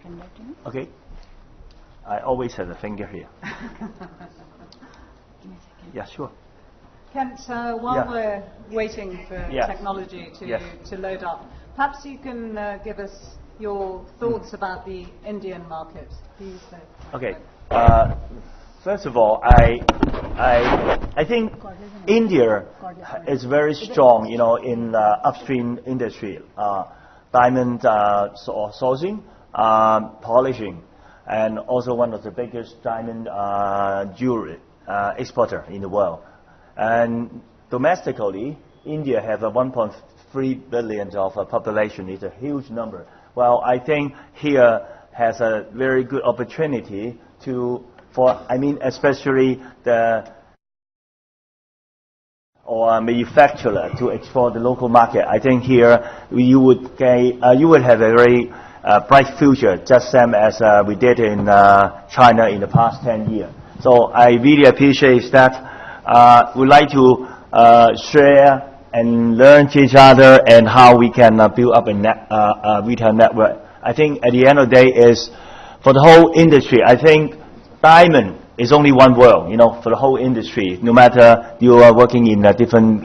send that to you. Okay. I always have a finger here. Give me a second. Yeah, sure. Kent, while we're waiting for technology to load up, perhaps you can give us your thoughts about the Indian market. Please. Okay. First of all, I think India is very strong, in upstream industry, diamond sourcing, polishing, and also one of the biggest diamond jewelry exporter in the world. And domestically, India has a 1.3 billion of population. It's a huge number. Well, I think here has a very good opportunity especially the manufacturer to explore the local market. I think here you would have a very bright future, just same as we did in China in the past 10 years. So I really appreciate that. We'd like to share and learn to each other and how we can build up a retail network. I think at the end of the day is for the whole industry. I think diamond is only one world, for the whole industry. No matter you are working in a different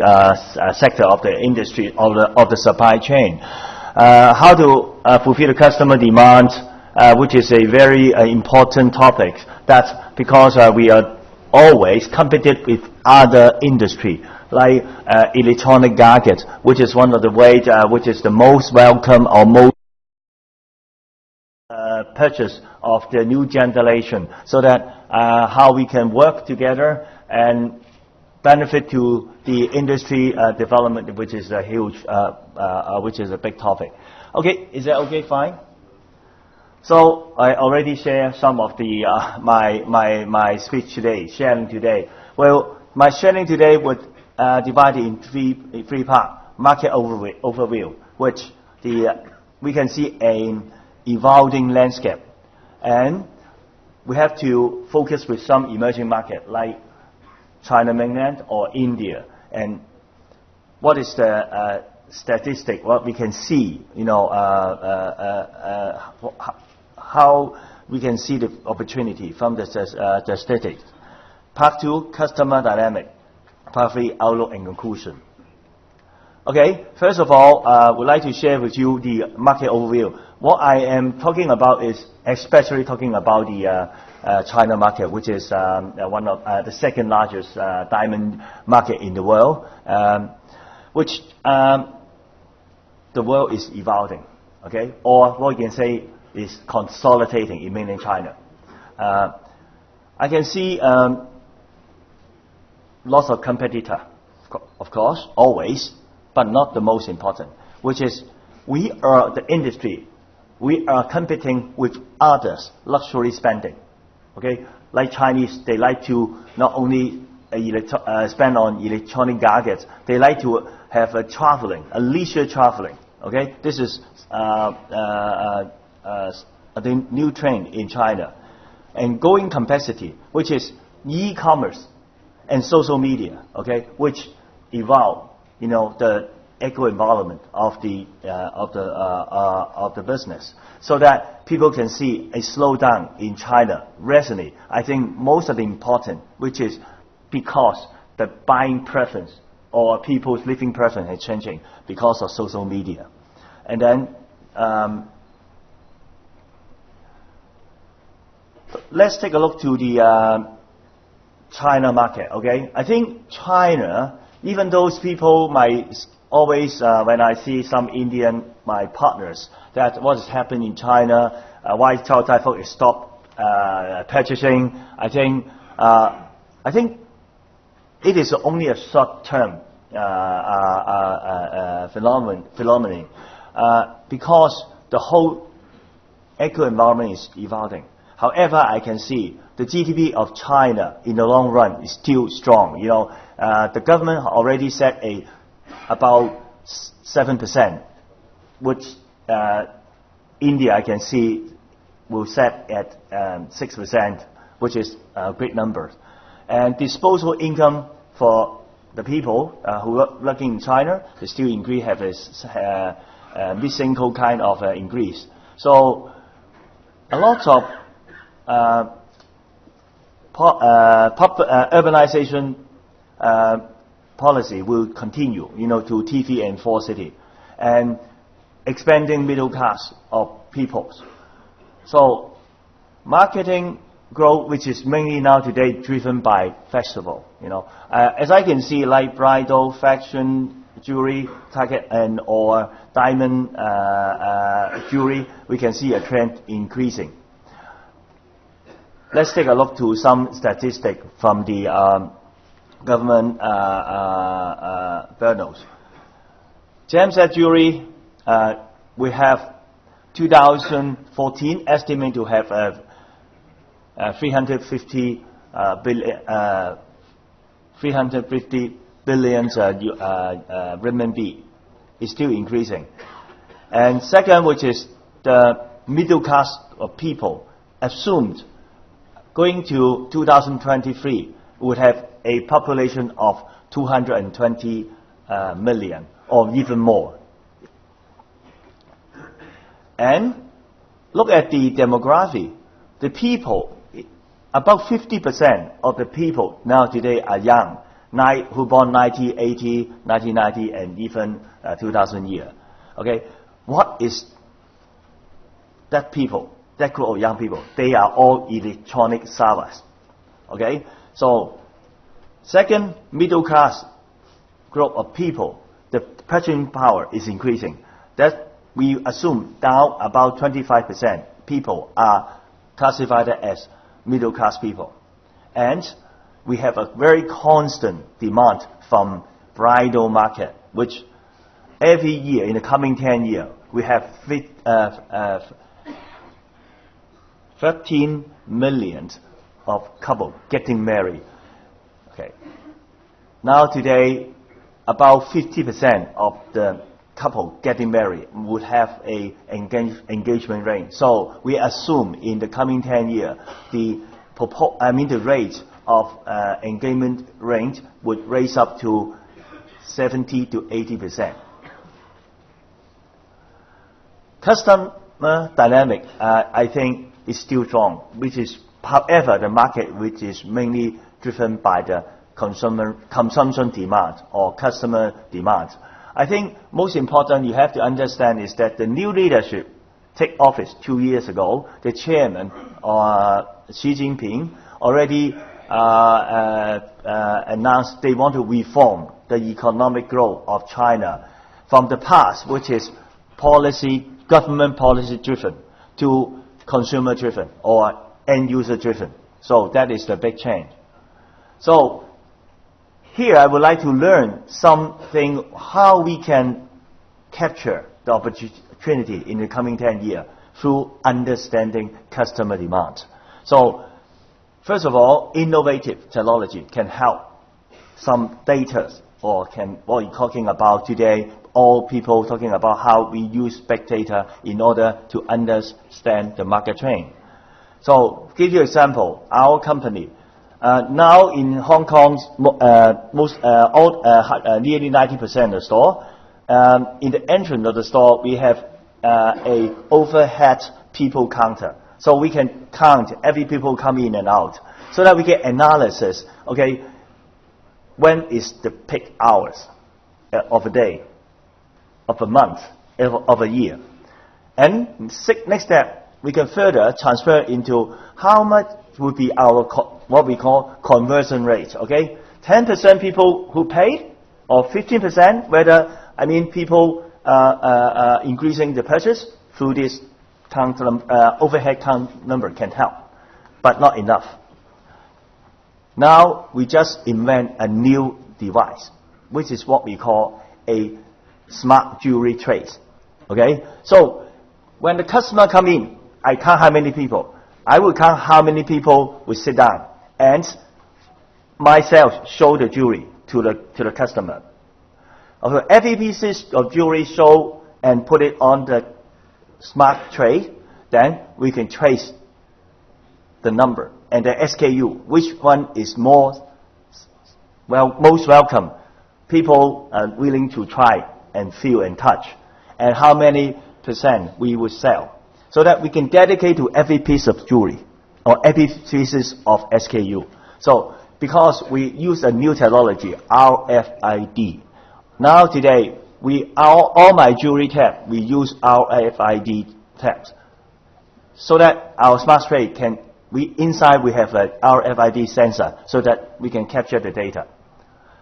sector of the industry of the supply chain, how to fulfill the customer demand, which is a very important topic. That's because we are always competed with other industry, like electronic gadgets, which is one of the ways which is the most welcome or most purchase of the new generation, so that how we can work together and benefit to the industry development, which is a huge, which is a big topic. Okay, is that okay? Fine. So I already shared some of the my speech today, sharing today. Well, my sharing today would divide in three parts. Market overview, which we can see an evolving landscape, and we have to focus with some emerging market like China mainland or India, and what is the statistic, what we can see, how we can see the opportunity from the statistics. Part 2, customer dynamic. Part 3, outlook and conclusion. Okay, first of all, I would like to share with you the market overview. What I am talking about is especially talking about the China market, which is one of the second largest diamond market in the world, which the world is evolving, okay, or what you can say is consolidating in mainland China. I can see lots of competitor, of course, always, but not the most important, which is we are the industry. We are competing with others, luxury spending. Okay, like Chinese, they like to not only spend on electronic gadgets, they like to have a leisure traveling. Okay, this is the new trend in China, and growing capacity, which is e-commerce and social media. Okay, which evolve, the eco environment of the business, so that people can see a slowdown in China resonate. I think most of the important, which is because the buying preference or people's living preference is changing because of social media. And then let's take a look to the China market. Okay, I think China, even those people might always, when I see some Indian, my partners, that what has happened in China, why Chow Tai Fook is stopped purchasing. I think it is only a short-term phenomenon, because the whole eco environment is evolving. However, I can see the GDP of China in the long run is still strong. The government already set about 7%, which India, I can see, will set at 6%, which is a great number. And disposable income for the people who are working in China, they still increase, have a mid-single kind of increase. So a lot of urbanization policy will continue, to TV and 4 city, and expanding middle class of peoples. So marketing growth, which is mainly now today driven by festival, as I can see, like bridal, fashion, jewelry, target, and or diamond jewelry, we can see a trend increasing. Let's take a look to some statistics from the government journals. Gem-set jewelry, we have 2014 estimate to have 350 billion renminbi. Is still increasing. And second, which is the middle class of people, assumed going to 2023 would have a population of 220 million or even more. And look at the demography. The people, about 50% of the people now today are young, who born 1980, 1990, and even 2000 year. Okay, what is that people? That group of young people? They are all electronic savvy. Okay, so second, middle class group of people, the purchasing power is increasing. That we assume down about 25% people are classified as middle class people, and we have a very constant demand from bridal market, which every year in the coming 10 years we have 13 million of couple getting married. Okay. Now today, about 50% of the couple getting married would have a engagement ring. So we assume in the coming 10 years, the rate of engagement range would raise up to 70 to 80%. Customer dynamic, I think, is still strong, which is, however, the market which is mainly driven by the consumption demand or customer demand. I think most important you have to understand is that the new leadership take office 2 years ago. The chairman, Xi Jinping, already announced they want to reform the economic growth of China from the past, which is government policy driven, to consumer driven or end user driven. So that is the big change. So here I would like to learn something how we can capture the opportunity in the coming 10 years through understanding customer demand. So first of all, innovative technology can help some data, or what we're talking about today, all people talking about how we use big data in order to understand the market trend. So give you an example, our company, now in Hong Kong, nearly 90% of the store, in the entrance of the store, we have a overhead people counter. So we can count every people come in and out, so that we get analysis, okay, when is the peak hours of a day, of a month, of a year. And next step, we can further transfer into how much would be our what we call conversion rate. Okay, 10% people who paid, or 15%, people increasing the purchase through this overhead count number can help, but not enough. Now we just invent a new device, which is what we call a smart jewelry trace. Okay, so when the customer come in, I count how many people. I will count how many people will sit down, and myself show the jewelry to the customer. Okay, every piece of jewelry show and put it on the smart tray. Then we can trace the number and the SKU, which one is most welcome. People are willing to try and feel and touch, and how many % we would sell. so that we can dedicate to every piece of jewelry or every pieces of SKU. So because we use a new technology, RFID. Now today, all my jewelry tab, we use RFID tabs, so that our smart tray inside we have a RFID sensor, so that we can capture the data.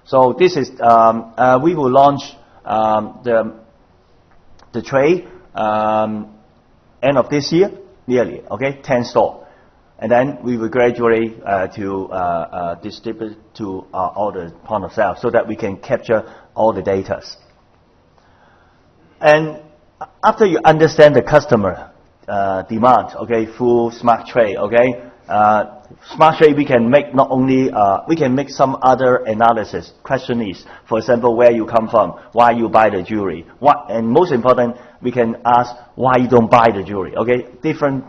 So this is we will launch the tray end of this year, nearly, okay, 10 stores. And then we will gradually to distribute to all the point of sale, so that we can capture all the data. And after you understand the customer demand, okay, through smart tray, okay, smart tray we can make not only we can make some other analysis. Question is, for example, where you come from, why you buy the jewelry, and most important, we can ask why you don't buy the jewelry. Okay, different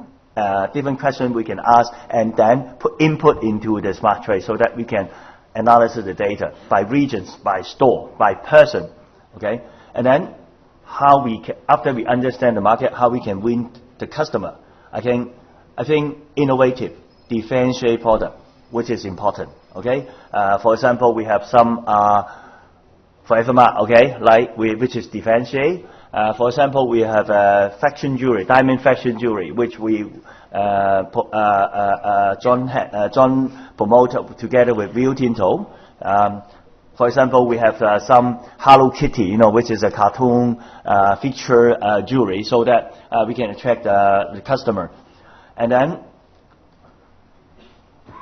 questions we can ask, and then put input into the smart tray, so that we can analyze the data by regions, by store, by person. Okay, and then how we can, after we understand the market, how we can win the customer. I think innovative, differentiate product, which is important. Okay, for example, we have some forever mark, okay, which is differentiate. For example, we have fashion jewelry, diamond fashion jewelry, which we John promoted together with Rio Tinto. For example, we have some Hello Kitty, which is a cartoon feature jewelry, so that we can attract the customer. And then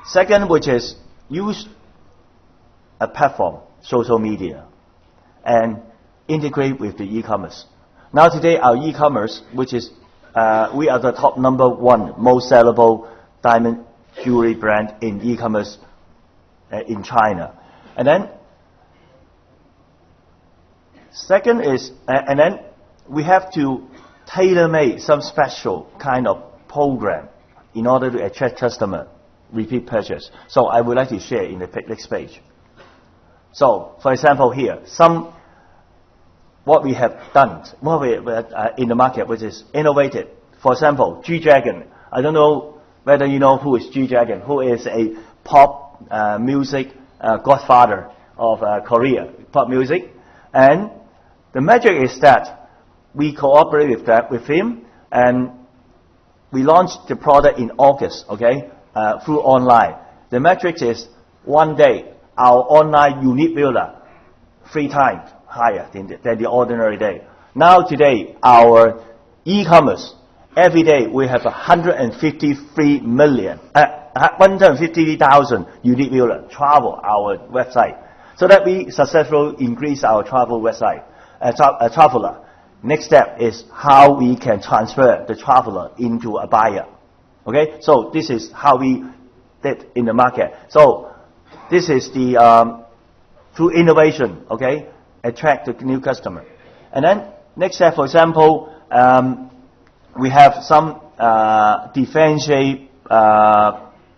second, which is use a platform, social media, and integrate with the e-commerce. Now today, our e-commerce, which is we are the top #1 most sellable diamond jewelry brand in e-commerce in China. And then second is, and then we have to tailor-make some special kind of program in order to attract customer repeat purchase. So I would like to share in the next page. So, for example, here what we have done, in the market, which is innovative. For example, G-Dragon. I don't know whether you know who is G-Dragon, who is a pop music godfather of Korea, pop music. And the magic is that we cooperate with him, and we launched the product in August, okay, through online. The metric is one day, our online unique viewer 3 times higher than the ordinary day. Now today, our e-commerce, every day we have 153,000 unique viewers travel our website, so that we successfully increase our travel website, traveler. Next step is how we can transfer the traveler into a buyer. Okay, so this is how we did in the market. So this is the through innovation, okay, attract the new customer. And then next step, for example, we have some differentiate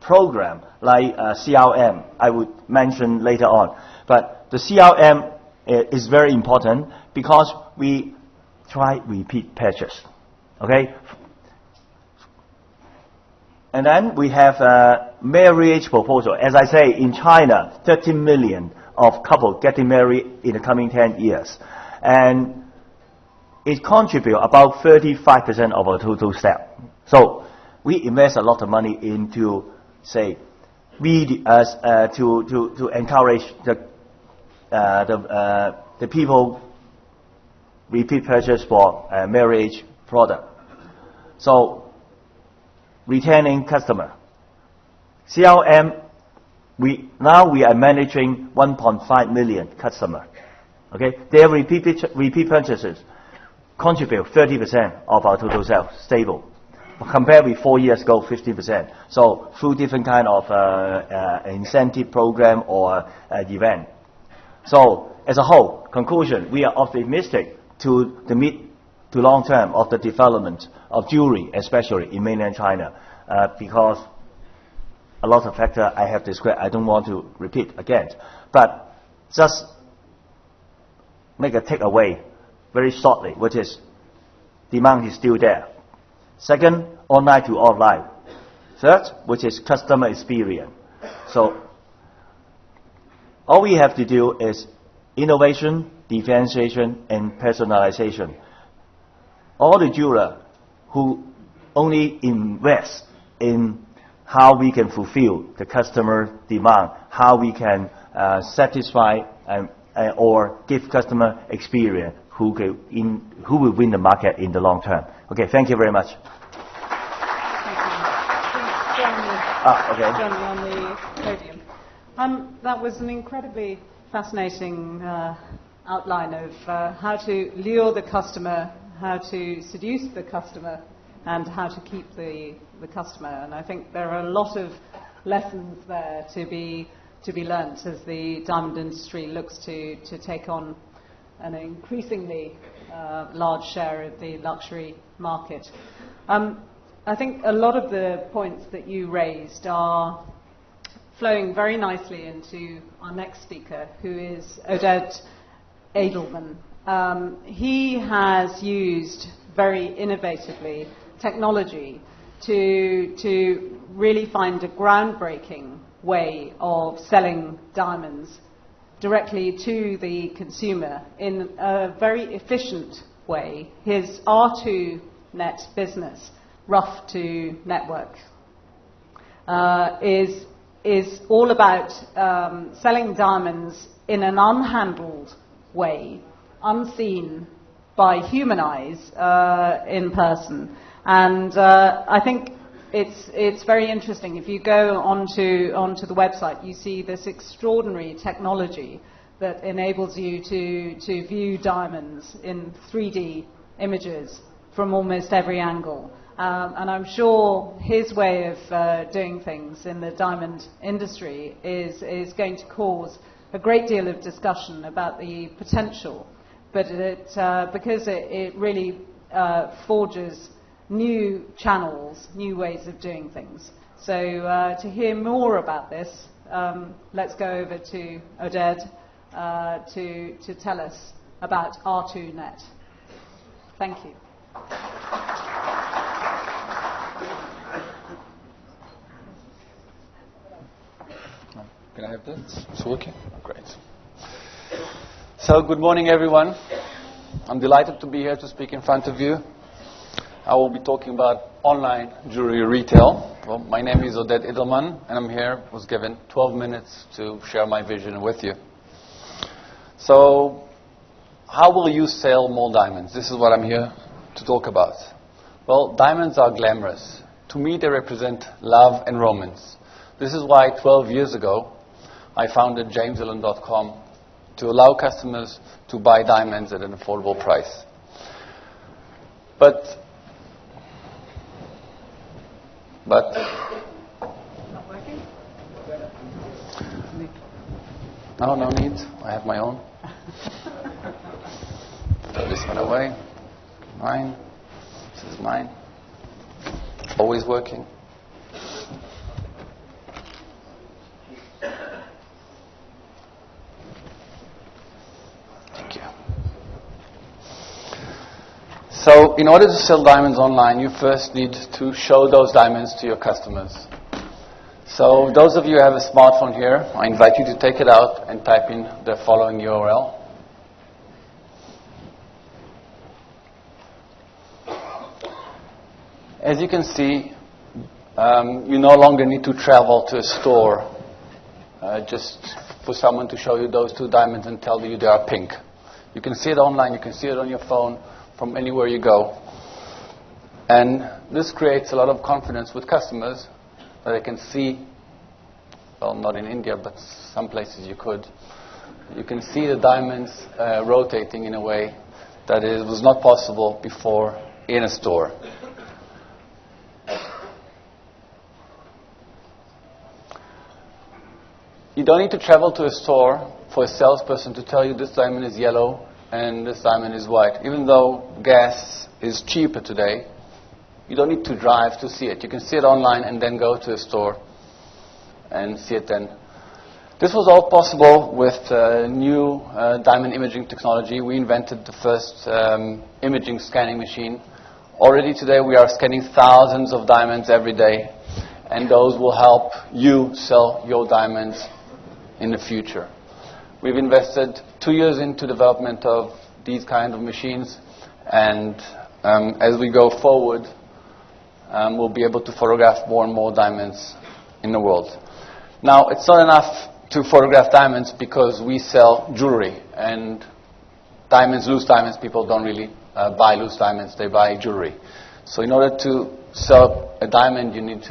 program like CRM. I would mention later on, but the CRM is very important because we try repeat purchase. Okay. And then we have a marriage proposal. As I say, in China, 13 million of couples getting married in the coming 10 years. And it contributes about 35% of our total sales. So we invest a lot of money into, say, to encourage the people repeat purchase for marriage product. So retaining customer. CRM, we are managing 1.5 million customer. Okay, their repeat purchases contribute 30% of our total sales, stable. Compared with 4 years ago, 50%. So through different kind of incentive program or event. So as a whole, conclusion, we are optimistic to the mid to long term of the development of jewelry, especially in mainland China, because a lot of factors I have described, I don't want to repeat again, but just make a takeaway very shortly, which is demand is still there, Second, online to offline. Third, which is customer experience. So all we have to do is innovation, differentiation, and personalization. All the jewelers who only invest in how we can fulfill the customer demand, how we can satisfy or give customer experience, who will win the market in the long term. Okay, thank you very much. Join me on the podium. That was an incredibly fascinating outline of how to lure the customer, how to seduce the customer, and how to keep the customer. And I think there are a lot of lessons there to be learnt as the diamond industry looks to take on an increasingly large share of the luxury market. I think a lot of the points that you raised are flowing very nicely into our next speaker, who is Oded Edelman. He has used very innovatively technology to really find a groundbreaking way of selling diamonds directly to the consumer in a very efficient way. His R2Net business, Rough to Network, is all about selling diamonds in an unhandled way, unseen by human eyes in person. And I think it's very interesting. If you go onto the website, you see this extraordinary technology that enables you to view diamonds in 3D images from almost every angle. And I'm sure his way of doing things in the diamond industry is going to cause a great deal of discussion about the potential, but because it really forges new channels, new ways of doing things. So to hear more about this, let's go over to Oded to tell us about R2Net. Thank you. Can I have this? It's working? Great. So, good morning, everyone. I'm delighted to be here to speak in front of you. I will be talking about online jewelry retail. Well, my name is Oded Edelman, and I'm here. Was given 12 minutes to share my vision with you. So, how will you sell more diamonds? This is what I'm here to talk about. Well, diamonds are glamorous. To me, they represent love and romance. This is why 12 years ago, I founded JamesAllen.com to allow customers to buy diamonds at an affordable price. But Not working? no need. I have my own. Throw this one away. Mine. This is mine. Always working. So, in order to sell diamonds online, you first need to show those diamonds to your customers. So, those of you who have a smartphone here, I invite you to take it out and type in the following URL. As you can see, you no longer need to travel to a store just for someone to show you those two diamonds and tell you they are pink. You can see it online, you can see it on your phone, from anywhere you go. And this creates a lot of confidence with customers that they can see, well, not in India, but some places you could. You can see the diamonds rotating in a way that was not possible before in a store. You don't need to travel to a store for a salesperson to tell you this diamond is yellow and this diamond is white. Even though gas is cheaper today, you don't need to drive to see it. You can see it online and then go to a store and see it then. This was all possible with new diamond imaging technology. We invented the first imaging scanning machine Already today we are scanning thousands of diamonds every day, and those will help you sell your diamonds in the future. We've invested 2 years into development of these kind of machines, and as we go forward, we'll be able to photograph more and more diamonds in the world. Now, it's not enough to photograph diamonds because we sell jewelry, and diamonds, loose diamonds, people don't really buy loose diamonds, they buy jewelry. So in order to sell a diamond, you need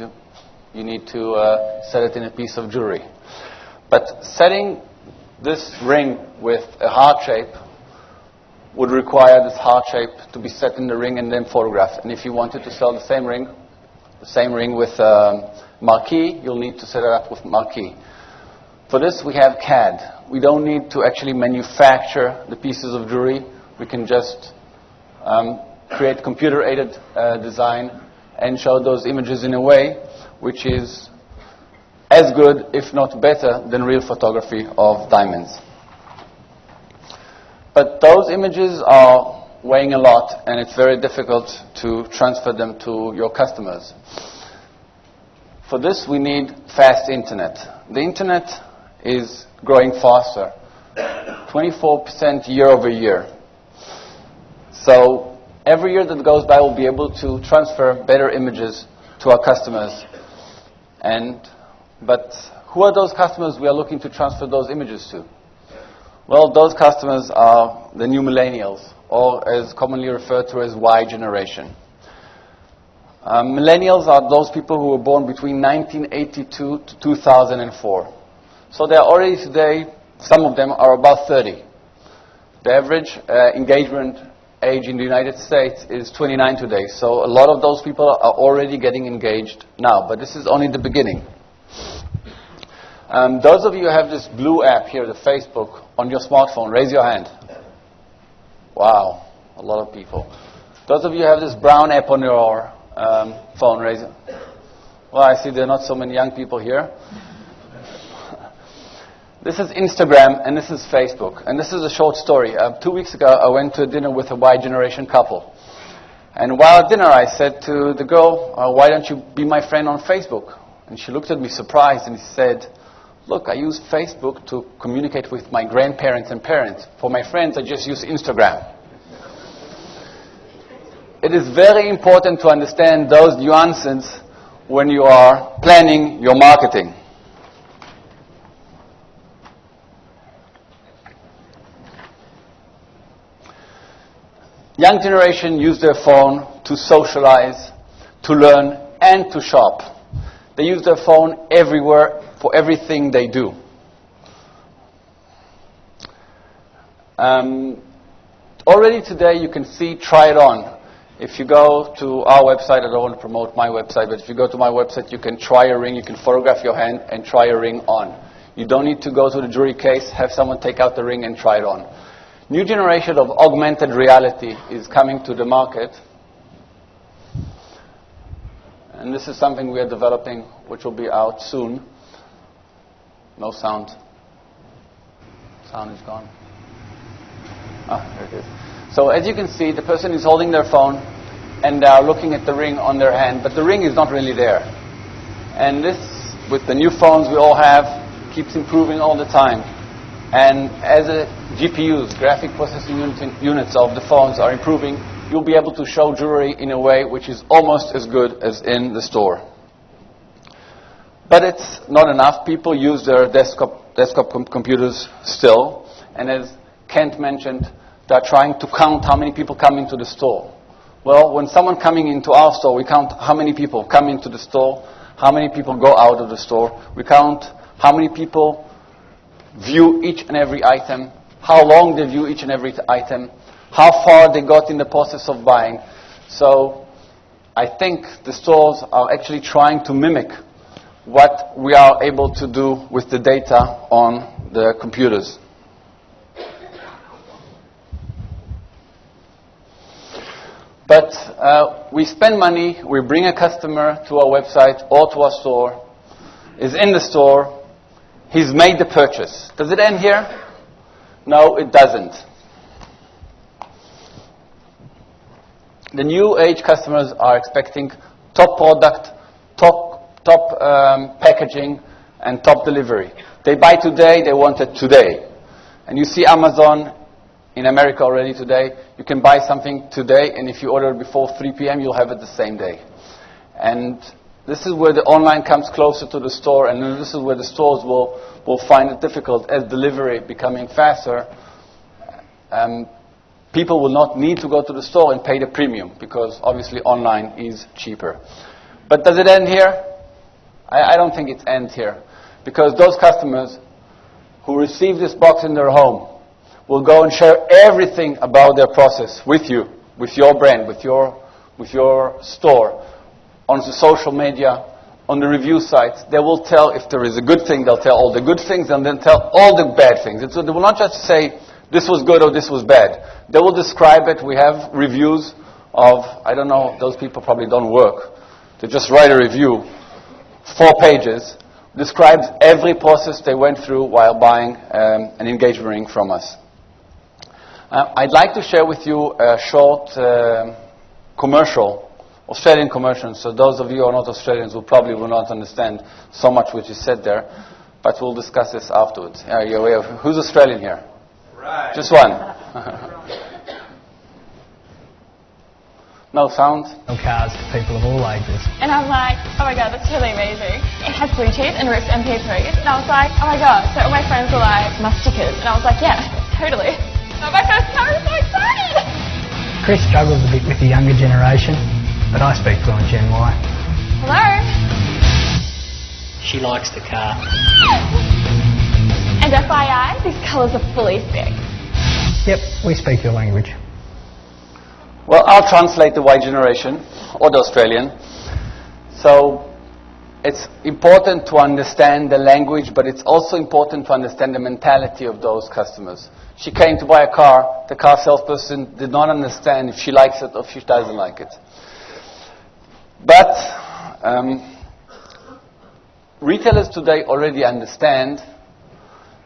to set it in a piece of jewelry. But setting this ring with a heart shape would require this heart shape to be set in the ring and then photographed. And if you wanted to sell the same ring with marquee, you'll need to set it up with marquee. For this, we have CAD. We don't need to actually manufacture the pieces of jewelry. We can just create computer-aided design and show those images in a way which is as good, if not better, than real photography of diamonds. But those images are weighing a lot, and it's very difficult to transfer them to your customers. For this, we need fast internet. The internet is growing faster, 24% year over year. So every year that goes by, we'll be able to transfer better images to our customers. But who are those customers we are looking to transfer those images to? Well, those customers are the new millennials, or as commonly referred to as Y generation. Millennials are those people who were born between 1982 to 2004. So they are already today, some of them are about 30. The average engagement age in the United States is 29 today. So a lot of those people are already getting engaged now, but this is only the beginning. Those of you who have this blue app here, the Facebook, on your smartphone, raise your hand. Wow, a lot of people. Those of you who have this brown app on your phone, raise it. Well, I see there are not so many young people here. This is Instagram and this is Facebook. And this is a short story. 2 weeks ago, I went to a dinner with a Y generation couple. And while at dinner, I said to the girl, why don't you be my friend on Facebook? And she looked at me surprised and she said, look, I use Facebook to communicate with my grandparents and parents. For my friends, I just use Instagram. It is very important to understand those nuances when you are planning your marketing. Young generation use their phone to socialize, to learn, and to shop. They use their phone everywhere for everything they do. Already today you can see Try It On. If you go to our website, I don't want to promote my website, but if you go to my website, you can try a ring, you can photograph your hand and try a ring on. You don't need to go to the jewelry case, have someone take out the ring and try it on. New generation of augmented reality is coming to the market. And this is something we are developing, which will be out soon. No sound. Sound is gone. There it is. So as you can see, the person is holding their phone and they are looking at the ring on their hand, but the ring is not really there. And this, with the new phones we all have, keeps improving all the time. And as the GPUs, graphic processing units of the phones are improving, you'll be able to show jewelry in a way which is almost as good as in the store. But it's not enough. People use their desktop computers still. And as Kent mentioned, they're trying to count how many people come into the store. Well, when someone coming into our store, we count how many people come into the store, how many people go out of the store. We count how many people view each and every item, how long they view each and every item, how far they got in the process of buying. So I think the stores are actually trying to mimic what we are able to do with the data on the computers. But we spend money, we bring a customer to our website or to our store, is in the store, he's made the purchase. Does it end here? No, it doesn't. The new age customers are expecting top product, top packaging, and top delivery. They buy today, they want it today. And you see Amazon in America already today. You can buy something today, and if you order before 3 p.m., you'll have it the same day. And this is where the online comes closer to the store, and this is where the stores will find it difficult as delivery becoming faster. People will not need to go to the store and pay the premium, because obviously online is cheaper. But does it end here? I don't think it ends here. Because those customers who receive this box in their home will go and share everything about their process with you, with your brand, with your store, on the social media, on the review sites. They will tell if there is a good thing, they'll tell all the good things, and then tell all the bad things. They will not just say, this was good or this was bad. They will describe it. We have reviews of, I don't know, those people probably don't work. They just write a review, 4 pages, describes every process they went through while buying an engagement ring from us. I'd like to share with you a short commercial, Australian commercial. So those of you who are not Australians will probably not understand so much which is said there, but we'll discuss this afterwards. Who's Australian here? Right. Just one. No sound? Cars to people of all ages. And I'm like, oh my god, that's totally amazing. It has Bluetooth and rips MP3s. And I was like, oh my god. So all my friends were like, my stickers. And I was like, yeah, totally. So my first car, I was so excited. Chris struggles a bit with the younger generation, but I speak fluent Gen Y. Hello? She likes the car. And FYI, these colours are fully thick. Yep, we speak your language. Well, I'll translate the Y generation, or the Australian. So, it's important to understand the language, but it's also important to understand the mentality of those customers. She came to buy a car. The car salesperson did not understand if she likes it or if she doesn't like it. But retailers today already understand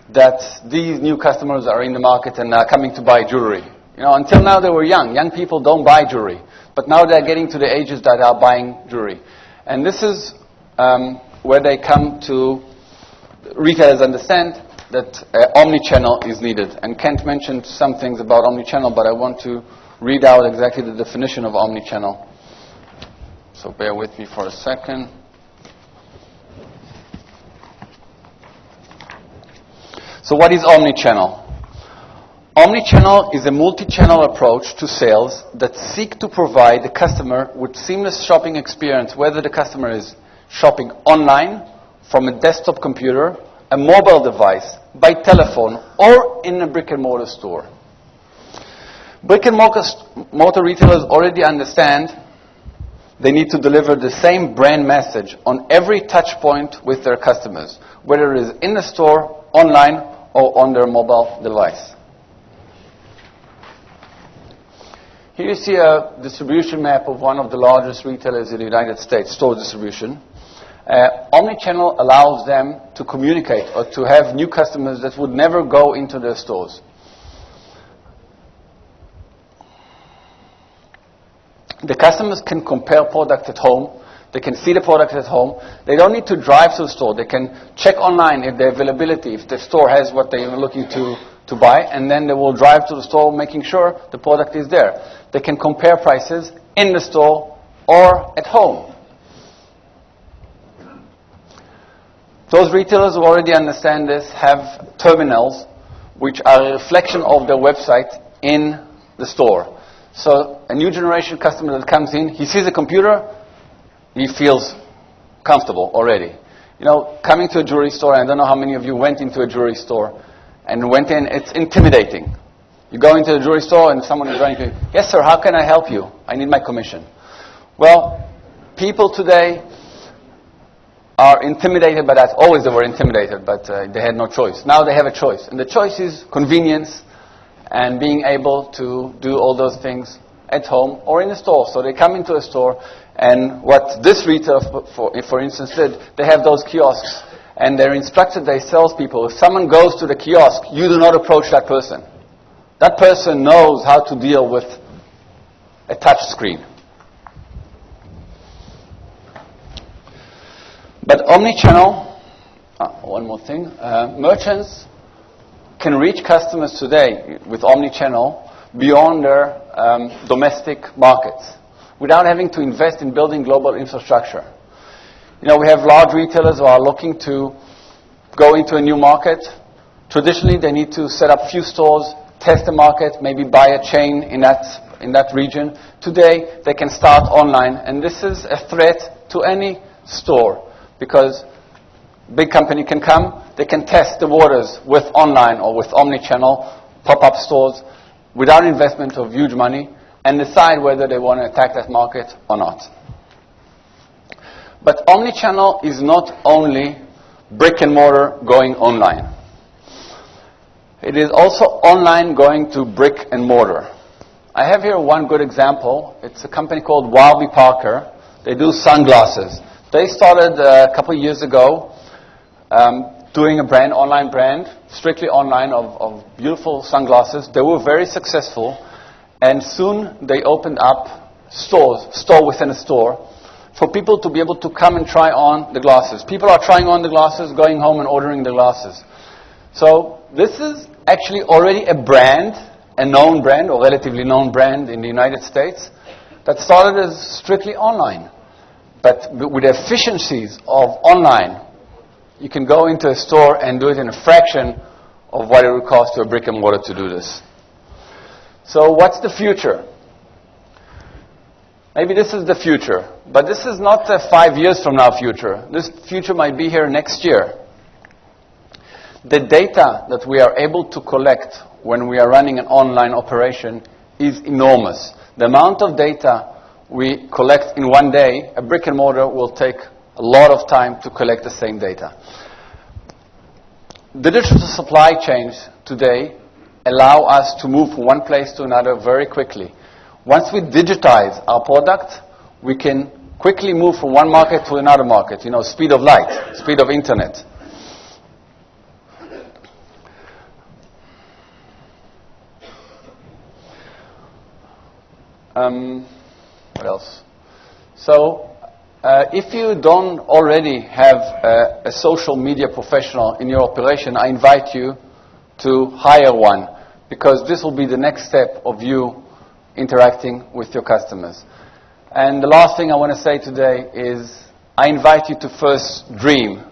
that these new customers are in the market and are coming to buy jewelry. You know, until now they were young. Young people don't buy jewelry. But now they're getting to the ages that are buying jewelry. And this is where they come to, retailers understand that omni-channel is needed. And Kent mentioned some things about omni-channel, but I want to read out exactly the definition of omni-channel. So bear with me for a second. So what is omni-channel? Omni-channel is a multi-channel approach to sales that seek to provide the customer with seamless shopping experience, whether the customer is shopping online, from a desktop computer, a mobile device, by telephone, or in a brick-and-mortar store. Brick-and-mortar retailers already understand they need to deliver the same brand message on every touch point with their customers, whether it is in the store, online, or on their mobile device. Here you see a distribution map of one of the largest retailers in the United States, store distribution. Omnichannel allows them to communicate or to have new customers that would never go into their stores. The customers can compare products at home. They can see the product at home. They don't need to drive to the store. They can check online if the availability, if the store has what they are looking to buy, and then they will drive to the store making sure the product is there. They can compare prices in the store or at home. Those retailers who already understand this have terminals which are a reflection of their website in the store. So a new generation customer that comes in, he sees a computer, he feels comfortable already. You know, coming to a jewelry store, I don't know how many of you went into a jewelry store and went in, it's intimidating. You go into a jewelry store and someone is running to you, yes sir, how can I help you? I need my commission. Well, people today are intimidated by that. Always they were intimidated, but they had no choice. Now they have a choice. And the choice is convenience and being able to do all those things at home or in the store. So they come into a store, and what this retailer, for instance, did, they have those kiosks, and they're instructed, their salespeople, if someone goes to the kiosk, you do not approach that person. That person knows how to deal with a touch screen. But omnichannel, one more thing, merchants can reach customers today with omnichannel beyond their domestic markets without having to invest in building global infrastructure. You know, we have large retailers who are looking to go into a new market. Traditionally, they need to set up few stores, test the market, maybe buy a chain in that region. Today, they can start online, and this is a threat to any store because big company can come, they can test the waters with online or with omnichannel pop-up stores without investment of huge money and decide whether they want to attack that market or not. But omnichannel is not only brick and mortar going online. It is also online going to brick and mortar. I have here one good example. It's a company called Warby Parker. They do sunglasses. They started a couple of years ago doing a online brand, strictly online of beautiful sunglasses. They were very successful, and soon they opened up store within a store, for people to be able to come and try on the glasses. People are trying on the glasses, going home and ordering the glasses. So this is actually already a brand, a known brand or relatively known brand in the United States that started as strictly online. But with the efficiencies of online, you can go into a store and do it in a fraction of what it would cost to a brick and mortar to do this. So what's the future? Maybe this is the future, but this is not a 5 years from now future. This future might be here next year. The data that we are able to collect when we are running an online operation is enormous. The amount of data we collect in one day, a brick and mortar will take a lot of time to collect the same data. The digital supply chains today allow us to move from one place to another very quickly. Once we digitize our product, we can quickly move from one market to another market. You know, speed of light, speed of internet. What else? So, if you don't already have a social media professional in your operation, I invite you to hire one, because this will be the next step of you interacting with your customers. And the last thing I want to say today is I invite you to first dream,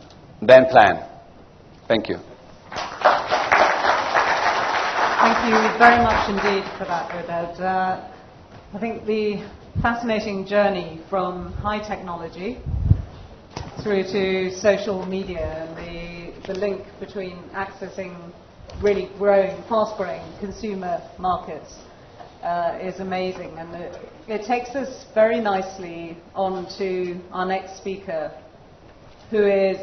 then plan. Thank you. Thank you very much indeed for that, Oded. I think the fascinating journey from high technology through to social media and the link between accessing really growing, fast-growing consumer markets is amazing. And it takes us very nicely on to our next speaker, who is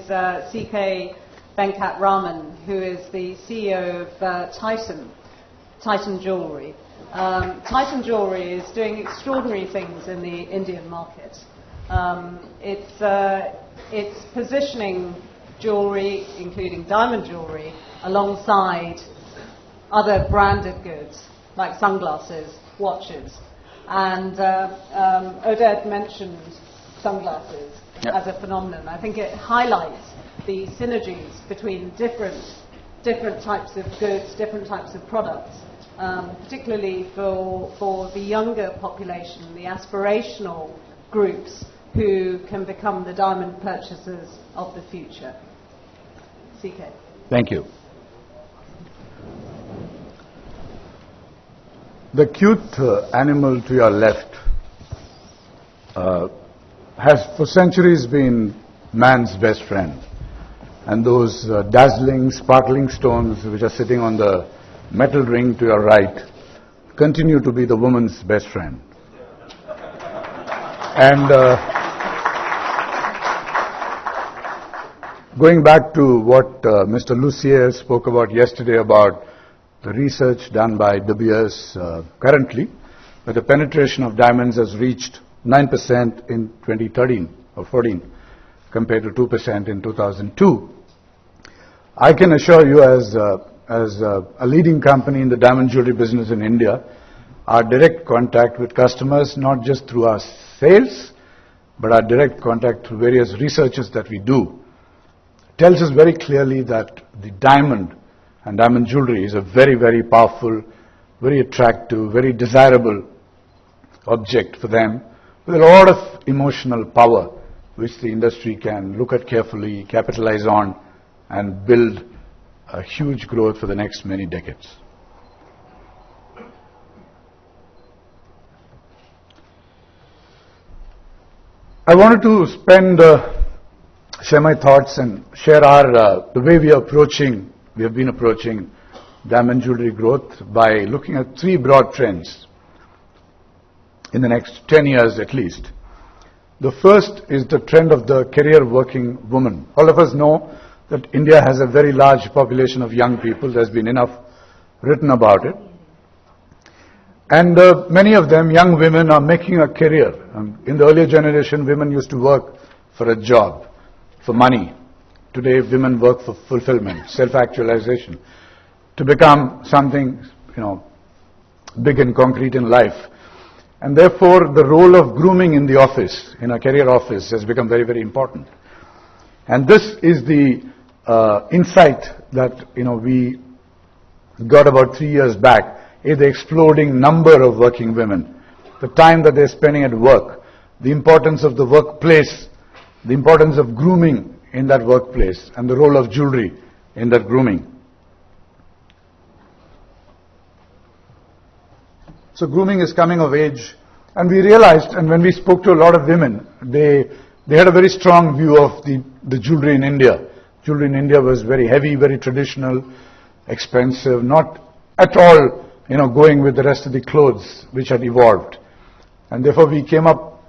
C.K. Venkatraman, who is the CEO of Titan Jewelry. Titan Jewelry is doing extraordinary things in the Indian market. It's positioning jewelry, including diamond jewelry, alongside other branded goods like sunglasses, watches. And Oded mentioned sunglasses as a phenomenon. I think it highlights the synergies between different types of goods, different types of products. Particularly for the younger population, the aspirational groups who can become the diamond purchasers of the future. CK. Thank you. The cute animal to your left has for centuries been man's best friend. And those dazzling, sparkling stones which are sitting on the metal ring to your right continue to be the woman's best friend. And going back to what Mr. Lucier spoke about yesterday about the research done by De Beers currently, where the penetration of diamonds has reached 9% in 2013 or 14 compared to 2% in 2002. I can assure you as a leading company in the diamond jewelry business in India, our direct contact with customers, not just through our sales, but our direct contact through various researches that we do, tells us very clearly that the diamond and diamond jewelry is a very, very powerful, very attractive, very desirable object for them, with a lot of emotional power, which the industry can look at carefully, capitalize on, and build a huge growth for the next many decades. I wanted to share my thoughts and share the way we have been approaching diamond jewelry growth by looking at three broad trends in the next 10 years at least. The first is the trend of the career working woman. All of us know that India has a very large population of young people. There's been enough written about it. And many of them, young women, are making a career. In the earlier generation, women used to work for a job, for money. Today, women work for fulfillment, self-actualization, to become something, big and concrete in life. And therefore, the role of grooming in the office, in a career office, has become very, very important. And this is the insight that, we got about 3 years back, is the exploding number of working women, the time that they're spending at work, the importance of the workplace, the importance of grooming in that workplace, and the role of jewelry in that grooming. So grooming is coming of age, and we realized, and when we spoke to a lot of women, they had a very strong view of the jewelry in India. Jewelry in India was very heavy, very traditional, expensive, not at all going with the rest of the clothes which had evolved. And therefore we came up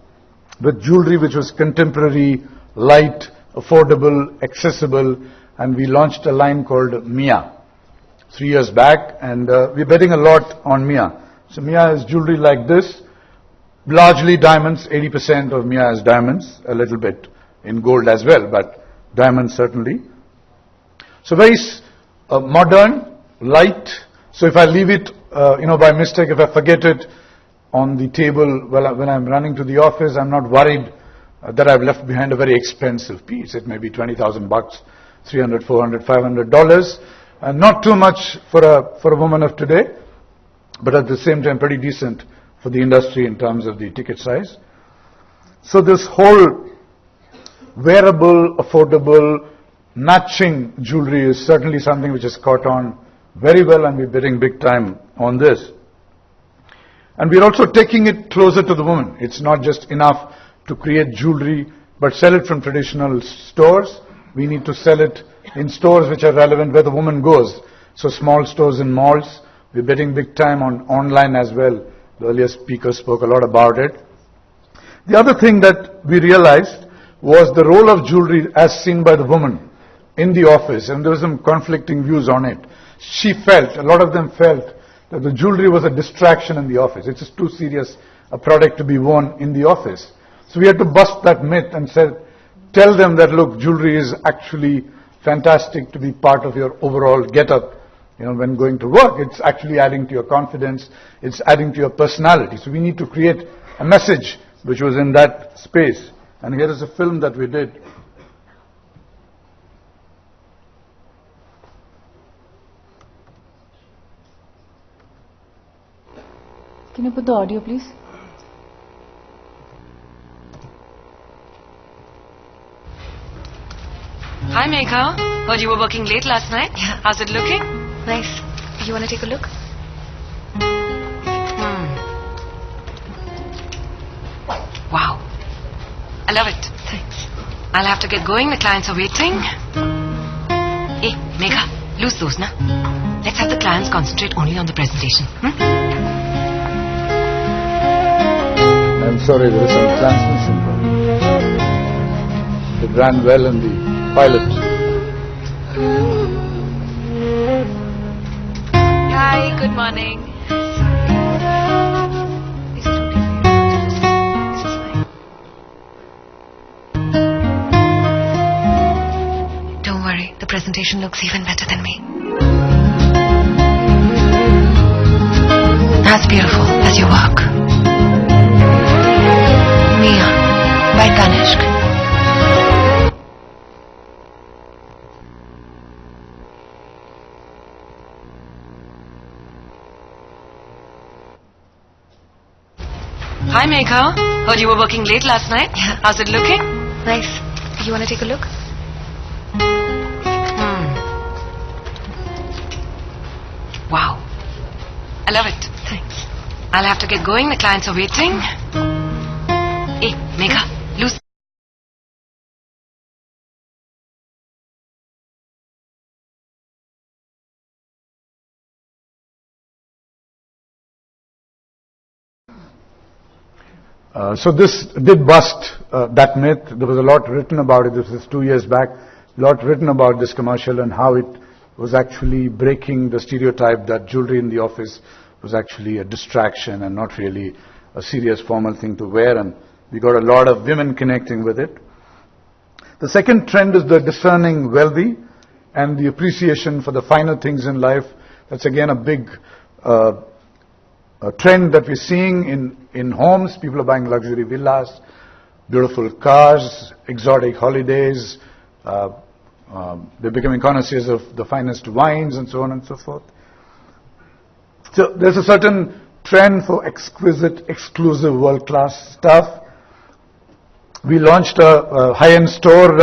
with jewelry which was contemporary, light, affordable, accessible, and we launched a line called Mia 3 years back, and we're betting a lot on Mia. So Mia is jewelry like this, largely diamonds. 80% of Mia is diamonds, a little bit in gold as well, but diamonds certainly. So very modern, light. So if I leave it, by mistake, if I forget it on the table when I'm running to the office, I'm not worried that I've left behind a very expensive piece. It may be $20,000, $300, $400, $500, and not too much for a woman of today, but at the same time pretty decent for the industry in terms of the ticket size. So this whole wearable, affordable, matching jewelry is certainly something which has caught on very well, and we're betting big time on this. And we're also taking it closer to the woman. It's not just enough to create jewelry, but sell it from traditional stores. We need to sell it in stores which are relevant where the woman goes. So small stores in malls. We're betting big time on online as well. The earlier speaker spoke a lot about it. The other thing that we realized was the role of jewelry as seen by the woman in the office, and there were some conflicting views on it. A lot of them felt that the jewelry was a distraction in the office. It's just too serious a product to be worn in the office. So we had to bust that myth and tell them that, look, jewelry is actually fantastic to be part of your overall get-up. When going to work, it's actually adding to your confidence, it's adding to your personality. So we need to create a message which was in that space. And here is a film that we did. Can you put the audio, please? Hi, Megha. Heard you were working late last night. Yeah. How's it looking? Nice. You want to take a look? Wow. I love it. Thanks. I'll have to get going. The clients are waiting. Hey, Megha, lose those, na? Let's have the clients concentrate only on the presentation. I'm sorry, there is some transmission problem. It ran well in the pilot. Hi, good morning. Is it okay for you to just... This is fine. Don't worry, the presentation looks even better than me. That's beautiful. That's How's your work? Mia by Tanishq. Hi, Megha. Heard you were working late last night. Yeah. How's it looking? Nice. You want to take a look? Wow. I love it. Thanks. I'll have to get going. The clients are waiting. Hey, Megha, loose. So this did bust that myth. There was a lot written about it. This was 2 years back. A lot written about this commercial and how it was actually breaking the stereotype that jewelry in the office was actually a distraction and not really a serious formal thing to wear. And we got a lot of women connecting with it. The second trend is the discerning wealthy and the appreciation for the finer things in life. That's again a big a trend that we're seeing in homes. People are buying luxury villas, beautiful cars, exotic holidays. They're becoming connoisseurs of the finest wines and so on and so forth. So there's a certain trend for exquisite, exclusive, world-class stuff. We launched a high-end store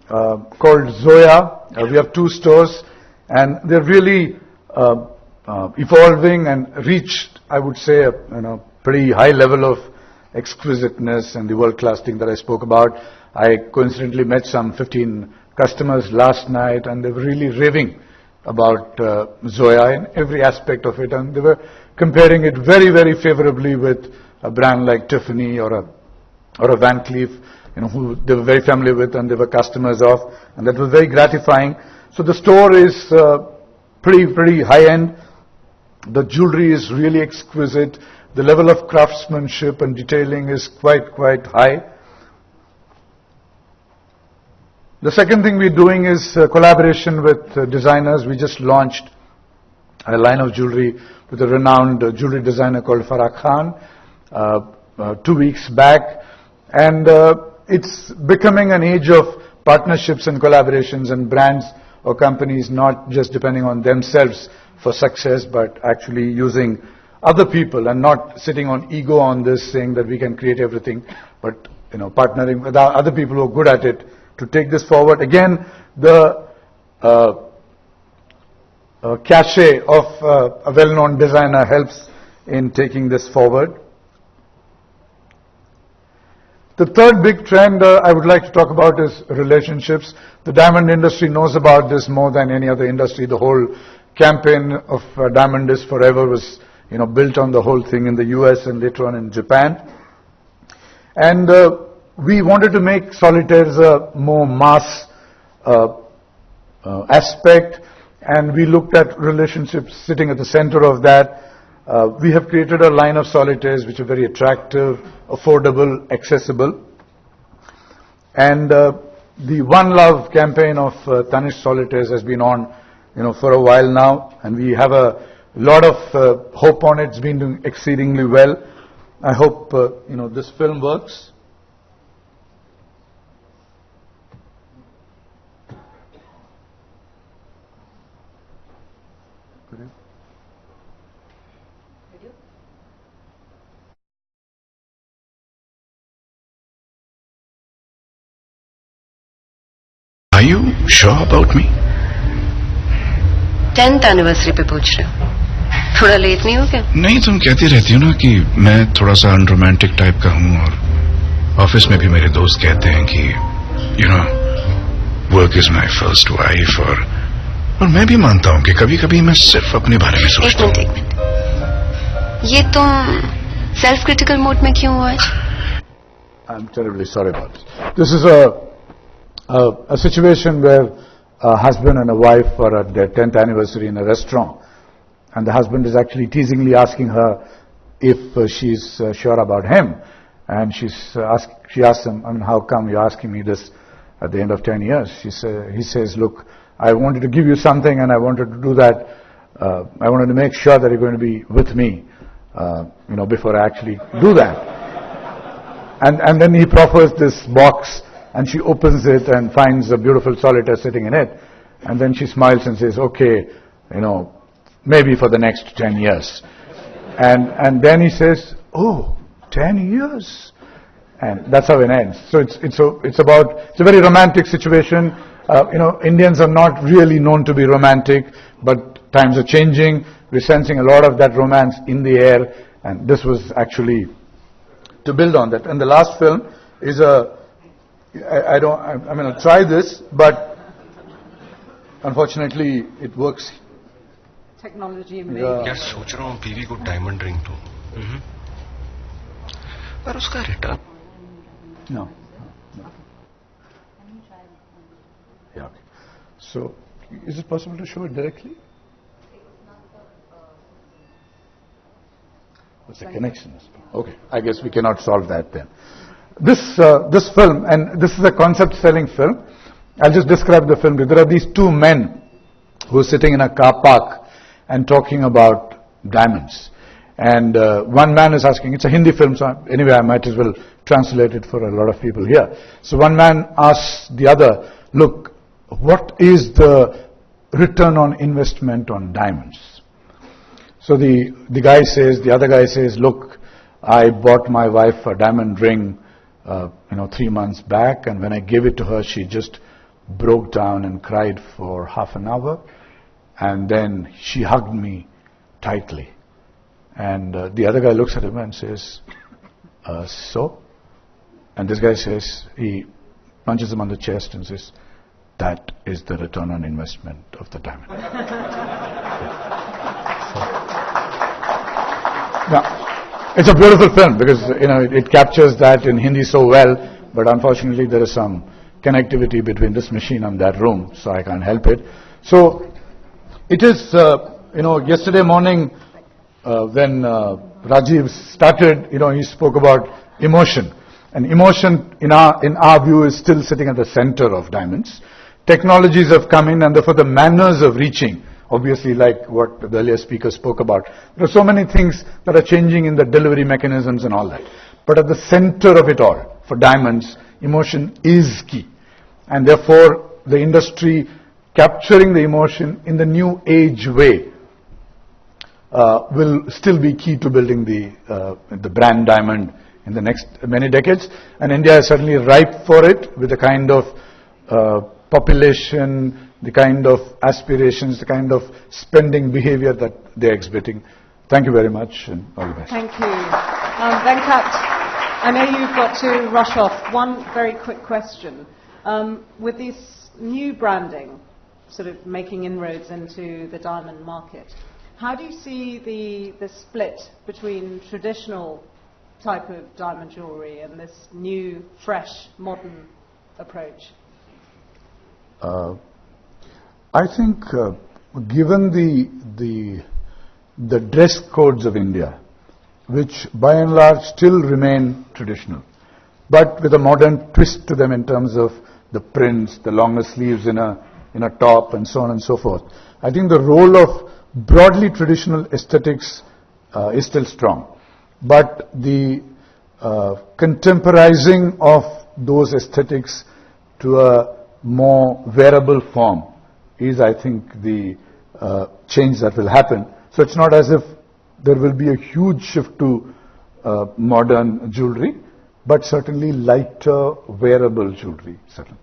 called Zoya. We have 2 stores, and they're really evolving and reached, I would say, a pretty high level of exquisiteness and the world-class thing that I spoke about. I coincidentally met some 15 customers last night, and they were really raving about Zoya in every aspect of it, and they were comparing it very, very favorably with a brand like Tiffany or a Van Cleef, who they were very familiar with and they were customers of, and that was very gratifying. So the store is pretty high-end. The jewelry is really exquisite. The level of craftsmanship and detailing is quite high. The second thing we're doing is collaboration with designers. We just launched a line of jewelry with a renowned jewelry designer called Farah Khan 2 weeks back. And it's becoming an age of partnerships and collaborations, and brands or companies not just depending on themselves for success, but actually using other people and not sitting on ego on this, saying that we can create everything, but partnering with other people who are good at it to take this forward. Again, the cachet of a well-known designer helps in taking this forward. The third big trend I would like to talk about is relationships. The diamond industry knows about this more than any other industry. The whole campaign of Diamond is Forever was built on the whole thing in the US and later on in Japan. And we wanted to make solitaires a more mass aspect, and we looked at relationships sitting at the center of that. We have created a line of solitaires which are very attractive, affordable, accessible. And the One Love campaign of Tanishq Solitaires has been on for a while now, and we have a lot of hope on it. It's been doing exceedingly well. I hope this film works. Are you sure about me? 10th anniversary पे पूछ रहे हो? थोड़ा late नहीं हो क्या? नहीं, तुम कहती रहती हो ना कि मैं थोड़ा सा अनरोमांटिक टाइप का हूँ, और ऑफिस में भी मेरे दोस्त कहते हैं कि work is my first wife, और मैं भी मानता हूँ कि कभी कभी मैं सिर्फ अपने बारे में सोचता हूँ। एक मिनट, ये तुम सेल्फ क्रिटिकल मोड में क्यों हो आज? I'm terribly sorry about this. This is a situation where a husband and a wife are at their 10th anniversary in a restaurant, and the husband is actually teasingly asking her if she's sure about him, and she asks him, how come you're asking me this at the end of 10 years? He says, look, I wanted to give you something, and I wanted to do that. I wanted to make sure that you're going to be with me before I actually do that. And then he proffers this box, and she opens it and finds a beautiful solitaire sitting in it. And then she smiles and says, okay, maybe for the next 10 years. And then he says, oh, 10 years. And that's how it ends. So it's a very romantic situation. Indians are not really known to be romantic, but times are changing. We're sensing a lot of that romance in the air, and this was actually to build on that. And the last film is I'm going to try this, but unfortunately it works. Technology में यार सोच रहा हूँ बीवी को diamond ring दूँ पर उसका return No. Yeah. Okay. So, is it possible to show it directly? What's the connection? Okay, I guess we cannot solve that then. This film, and this is a concept selling film. I'll just describe the film. There are these two men who are sitting in a car park and talking about diamonds. And one man is asking, it's a Hindi film, so anyway I might as well translate it for a lot of people here. So one man asks the other, look, what is the return on investment on diamonds? So the other guy says, look, I bought my wife a diamond ring 3 months back, and when I gave it to her, she just broke down and cried for half an hour, and then she hugged me tightly. And the other guy looks at him and says, so? And this guy says, he punches him on the chest and says, that is the return on investment of the diamond. Now, it's a beautiful film because, it captures that in Hindi so well, but unfortunately there is some connectivity between this machine and that room, so I can't help it. So, it is, yesterday morning, when Rajiv started, he spoke about emotion. And emotion, in our view, is still sitting at the center of diamonds. Technologies have come in, and therefore the manners of reaching, obviously like what the earlier speaker spoke about. There are so many things that are changing in the delivery mechanisms and all that. But at the center of it all, for diamonds, emotion is key. And therefore, the industry capturing the emotion in the new age way will still be key to building the brand diamond in the next many decades. And India is certainly ripe for it with the kind of population, the kind of aspirations, the kind of spending behavior that they're exhibiting. Thank you very much and all the best. Thank you. Venkat, I know you've got to rush off. One very quick question. With this new branding, sort of making inroads into the diamond market, how do you see the split between traditional type of diamond jewelry and this new, fresh, modern approach? I think, given the dress codes of India, which by and large still remain traditional, but with a modern twist to them in terms of the prints, the longer sleeves in a top, and so on and so forth, I think the role of broadly traditional aesthetics is still strong. But the contemporizing of those aesthetics to a more wearable form is, I think, the change that will happen. So it's not as if there will be a huge shift to modern jewelry, but certainly lighter wearable jewelry, certainly.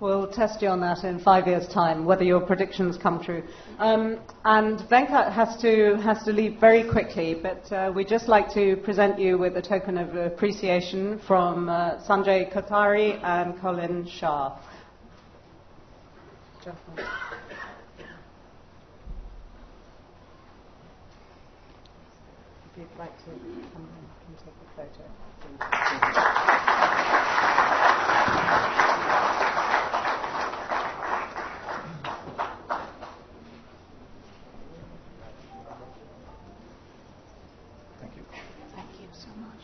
We'll test you on that in 5 years' time, whether your predictions come true. And Venkat has to leave very quickly, but we'd just like to present you with a token of appreciation from Sanjay Kothari and Colin Shah. If you'd like to come and take a photo. Thank you so much.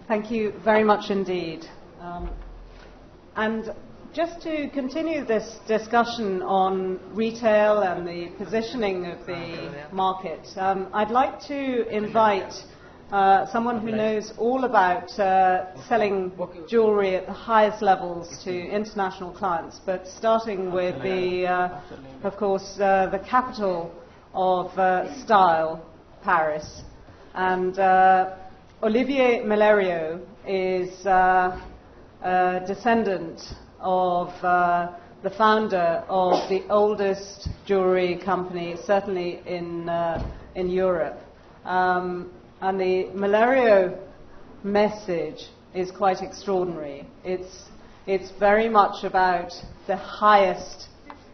Thank you very much indeed. And just to continue this discussion on retail and the positioning of the market, I'd like to invite someone who knows all about selling jewellery at the highest levels to international clients, but starting with of course, the capital of style, Paris. And Olivier Mellerio is a descendant of the founder of the oldest jewellery company, certainly in Europe. And the Mellerio message is quite extraordinary. It's very much about the highest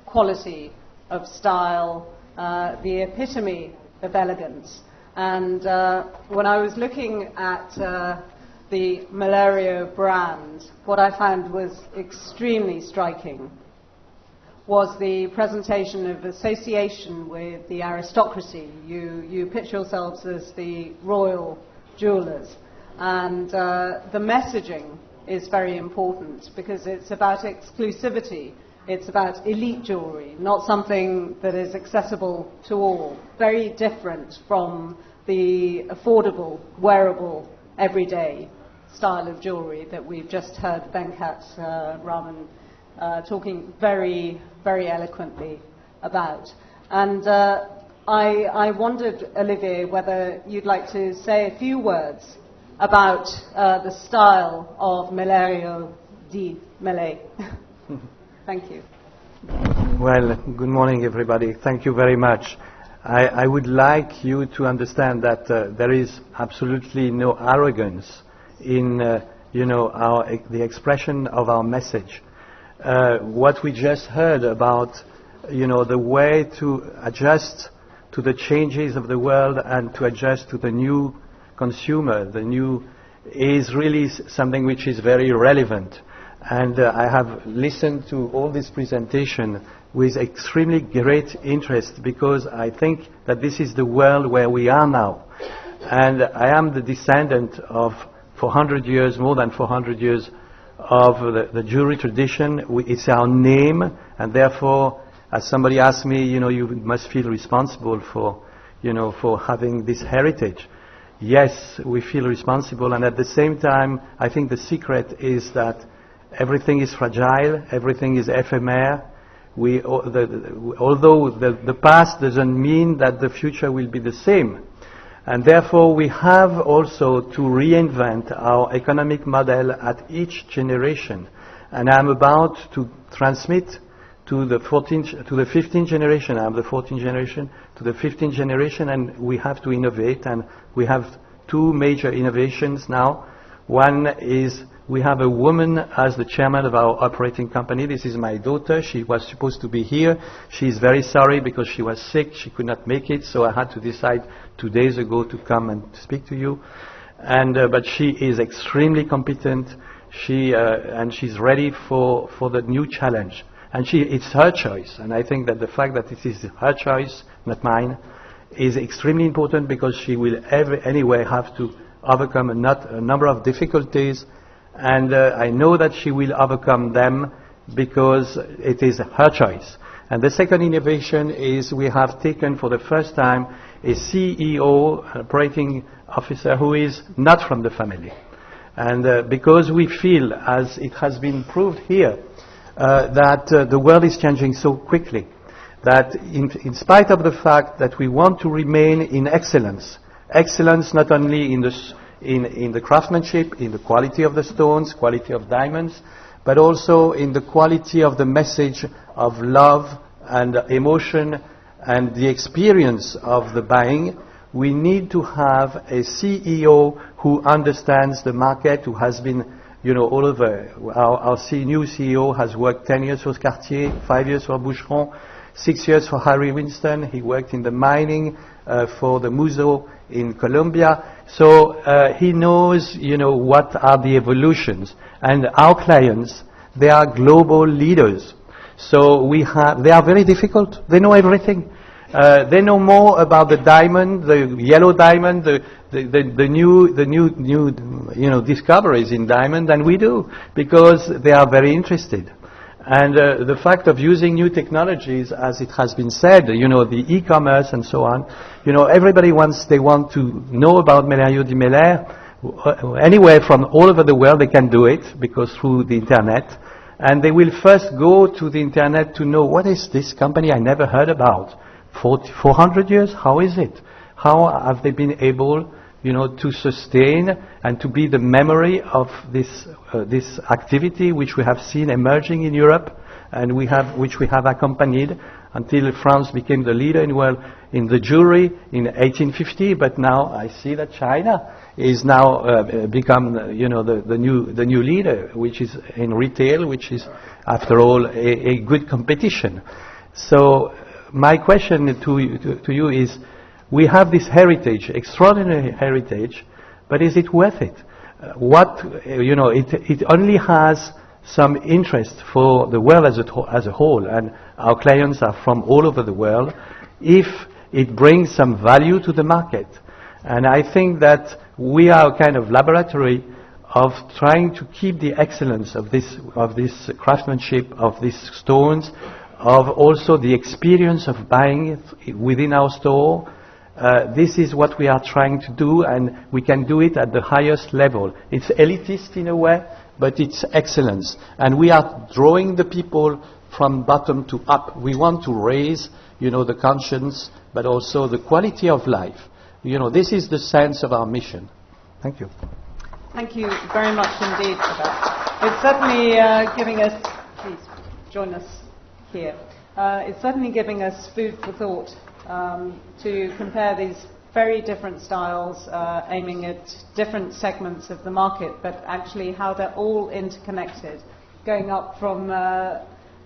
quality of style, the epitome of elegance. And when I was looking at the Mellerio brand, what I found was extremely striking was the presentation of association with the aristocracy. You pitch yourselves as the royal jewelers. And the messaging is very important because it's about exclusivity. It's about elite jewellery, not something that is accessible to all. Very different from the affordable, wearable, everyday style of jewellery that we've just heard Venkat Raman talking very, very eloquently about. And I wondered, Olivier, whether you'd like to say a few words about the style of Mellerio di Mele. Thank you. Well, good morning, everybody. Thank you very much. I would like you to understand that there is absolutely no arrogance in, the expression of our message. What we just heard about, the way to adjust to the changes of the world and to adjust to the new consumer, is really something which is very relevant. And I have listened to all this presentation with extremely great interest because I think that this is the world where we are now. And I am the descendant of 400 years, more than 400 years of the jewelry tradition. It's our name, and therefore, as somebody asked me, you must feel responsible for having this heritage. Yes, we feel responsible, and at the same time, I think the secret is that everything is fragile, everything is ephemeral. Although the past doesn't mean that the future will be the same. And therefore, we have also to reinvent our economic model at each generation. And I'm about to transmit to the 15th generation. I'm the 14th generation, to the 15th generation, and we have to innovate. And we have two major innovations now. One is we have a woman as the chairman of our operating company. This is my daughter. She was supposed to be here. She is very sorry because she was sick. She could not make it, so I had to decide 2 days ago to come and speak to you. And but she is extremely competent. And she's ready for the new challenge. And it's her choice. And I think that the fact that it is her choice, not mine, is extremely important because she will anyway have to overcome a number of difficulties. And I know that she will overcome them because it is her choice. And the second innovation is we have taken for the first time a CEO, operating officer, who is not from the family. And because we feel, as it has been proved here, that the world is changing so quickly, that in spite of the fact that we want to remain in excellence not only in the craftsmanship, in the quality of the stones, quality of diamonds, but also in the quality of the message of love and emotion and the experience of the buying, we need to have a CEO who understands the market, who has been, all over. Our new CEO has worked 10 years for Cartier, 5 years for Boucheron, 6 years for Harry Winston. He worked in the mining for the Muso in Colombia. So he knows, what are the evolutions. And our clients, they are global leaders. So they are very difficult. They know everything. They know more about the diamond, the yellow diamond, the new discoveries in diamond than we do, because they are very interested. And the fact of using new technologies, as it has been said, the e-commerce and so on, everybody they want to know about Melario di Melaire. Anywhere from all over the world they can do it, because through the internet. And they will first go to the internet to know, what is this company I never heard about? 400 years? How is it? How have they been able to sustain and to be the memory of this activity which we have seen emerging in Europe, and which we have accompanied until France became the leader in the jewelry in 1850. But now I see that China is now become the new leader, which is in retail, which is after all a good competition. So my question to you is, we have this heritage, extraordinary heritage, but is it worth it? It only has some interest for the world as a whole, and our clients are from all over the world, if it brings some value to the market. And I think that we are a kind of laboratory of trying to keep the excellence of this craftsmanship, of these stones, of also the experience of buying it within our store. This is what we are trying to do, and we can do it at the highest level. It's elitist in a way, but it's excellence. And we are drawing the people from bottom to up. We want to raise, the conscience, but also the quality of life. This is the sense of our mission. Thank you. Thank you very much indeed for that. It's certainly giving us, please join us here. It's certainly giving us food for thought to compare these very different styles, aiming at different segments of the market, but actually how they're all interconnected, going up from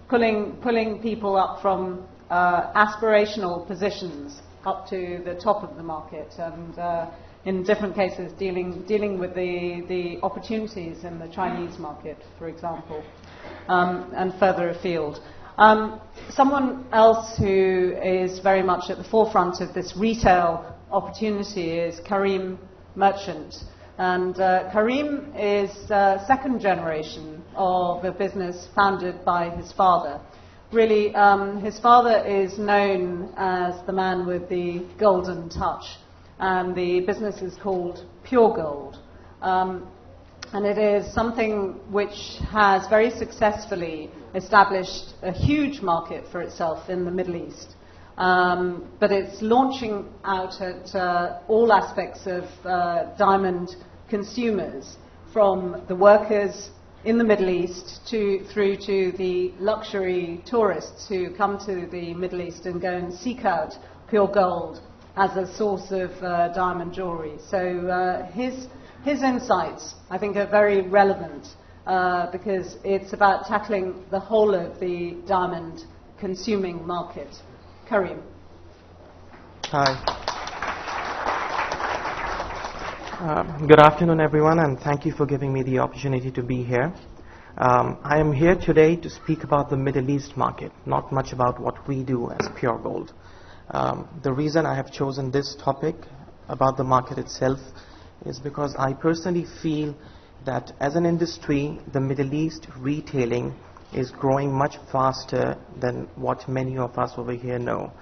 pulling people up from aspirational positions up to the top of the market, and in different cases dealing with the opportunities in the Chinese market, for example, and further afield. Someone else who is very much at the forefront of this retail opportunity is Karim Merchant. And Karim is second generation of a business founded by his father. Really, his father is known as the man with the golden touch, and the business is called Pure Gold. And it is something which has very successfully established a huge market for itself in the Middle East. But it's launching out at all aspects of diamond consumers, from the workers in the Middle East through to the luxury tourists who come to the Middle East and go and seek out pure gold as a source of diamond jewelry. So his insights, I think, are very relevant because it's about tackling the whole of the diamond consuming market. Karim. Hi. Good afternoon, everyone, and thank you for giving me the opportunity to be here. I am here today to speak about the Middle East market, not much about what we do as Pure Gold. The reason I have chosen this topic about the market itself is because I personally feel that as an industry, the Middle East retailing is growing much faster than what many of us over here know.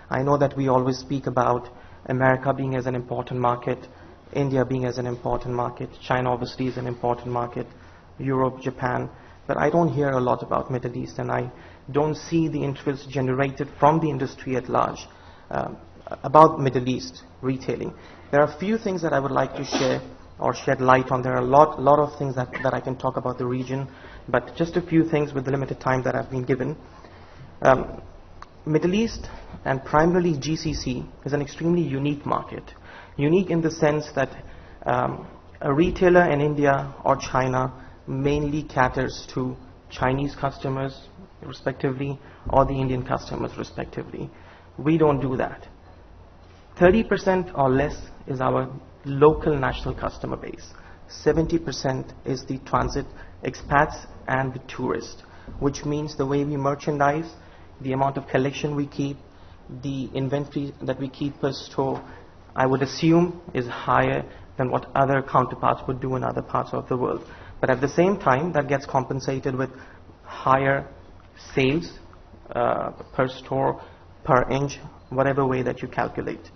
I know that we always speak about America being as an important market, India being as an important market, China obviously is an important market, Europe, Japan, but I don't hear a lot about Middle East, and I don't see the interest generated from the industry at large about Middle East retailing. There are a few things that I would like to share or shed light on. There are a lot of things that I can talk about the region, but just a few things with the limited time that I've been given. Middle East, and primarily GCC, is an extremely unique market. Unique in the sense that a retailer in India or China mainly caters to Chinese customers respectively, or the Indian customers respectively. We don't do that. 30% or less is our local national customer base. 70% is the transit expats and the tourists, which means the way we merchandise, the amount of collection we keep, the inventory that we keep per store, I would assume, is higher than what other counterparts would do in other parts of the world. But at the same time, that gets compensated with higher sales per store, per inch, whatever way that you calculate.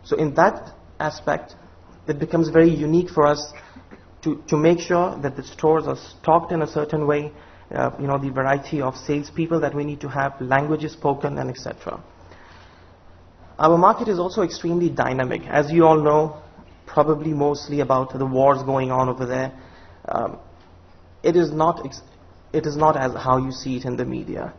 So in that aspect, it becomes very unique for us to make sure that the stores are stocked in a certain way, the variety of salespeople that we need to have, languages spoken, and etc. Our market is also extremely dynamic. As you all know, probably mostly about the wars going on over there. It is not as how you see it in the media.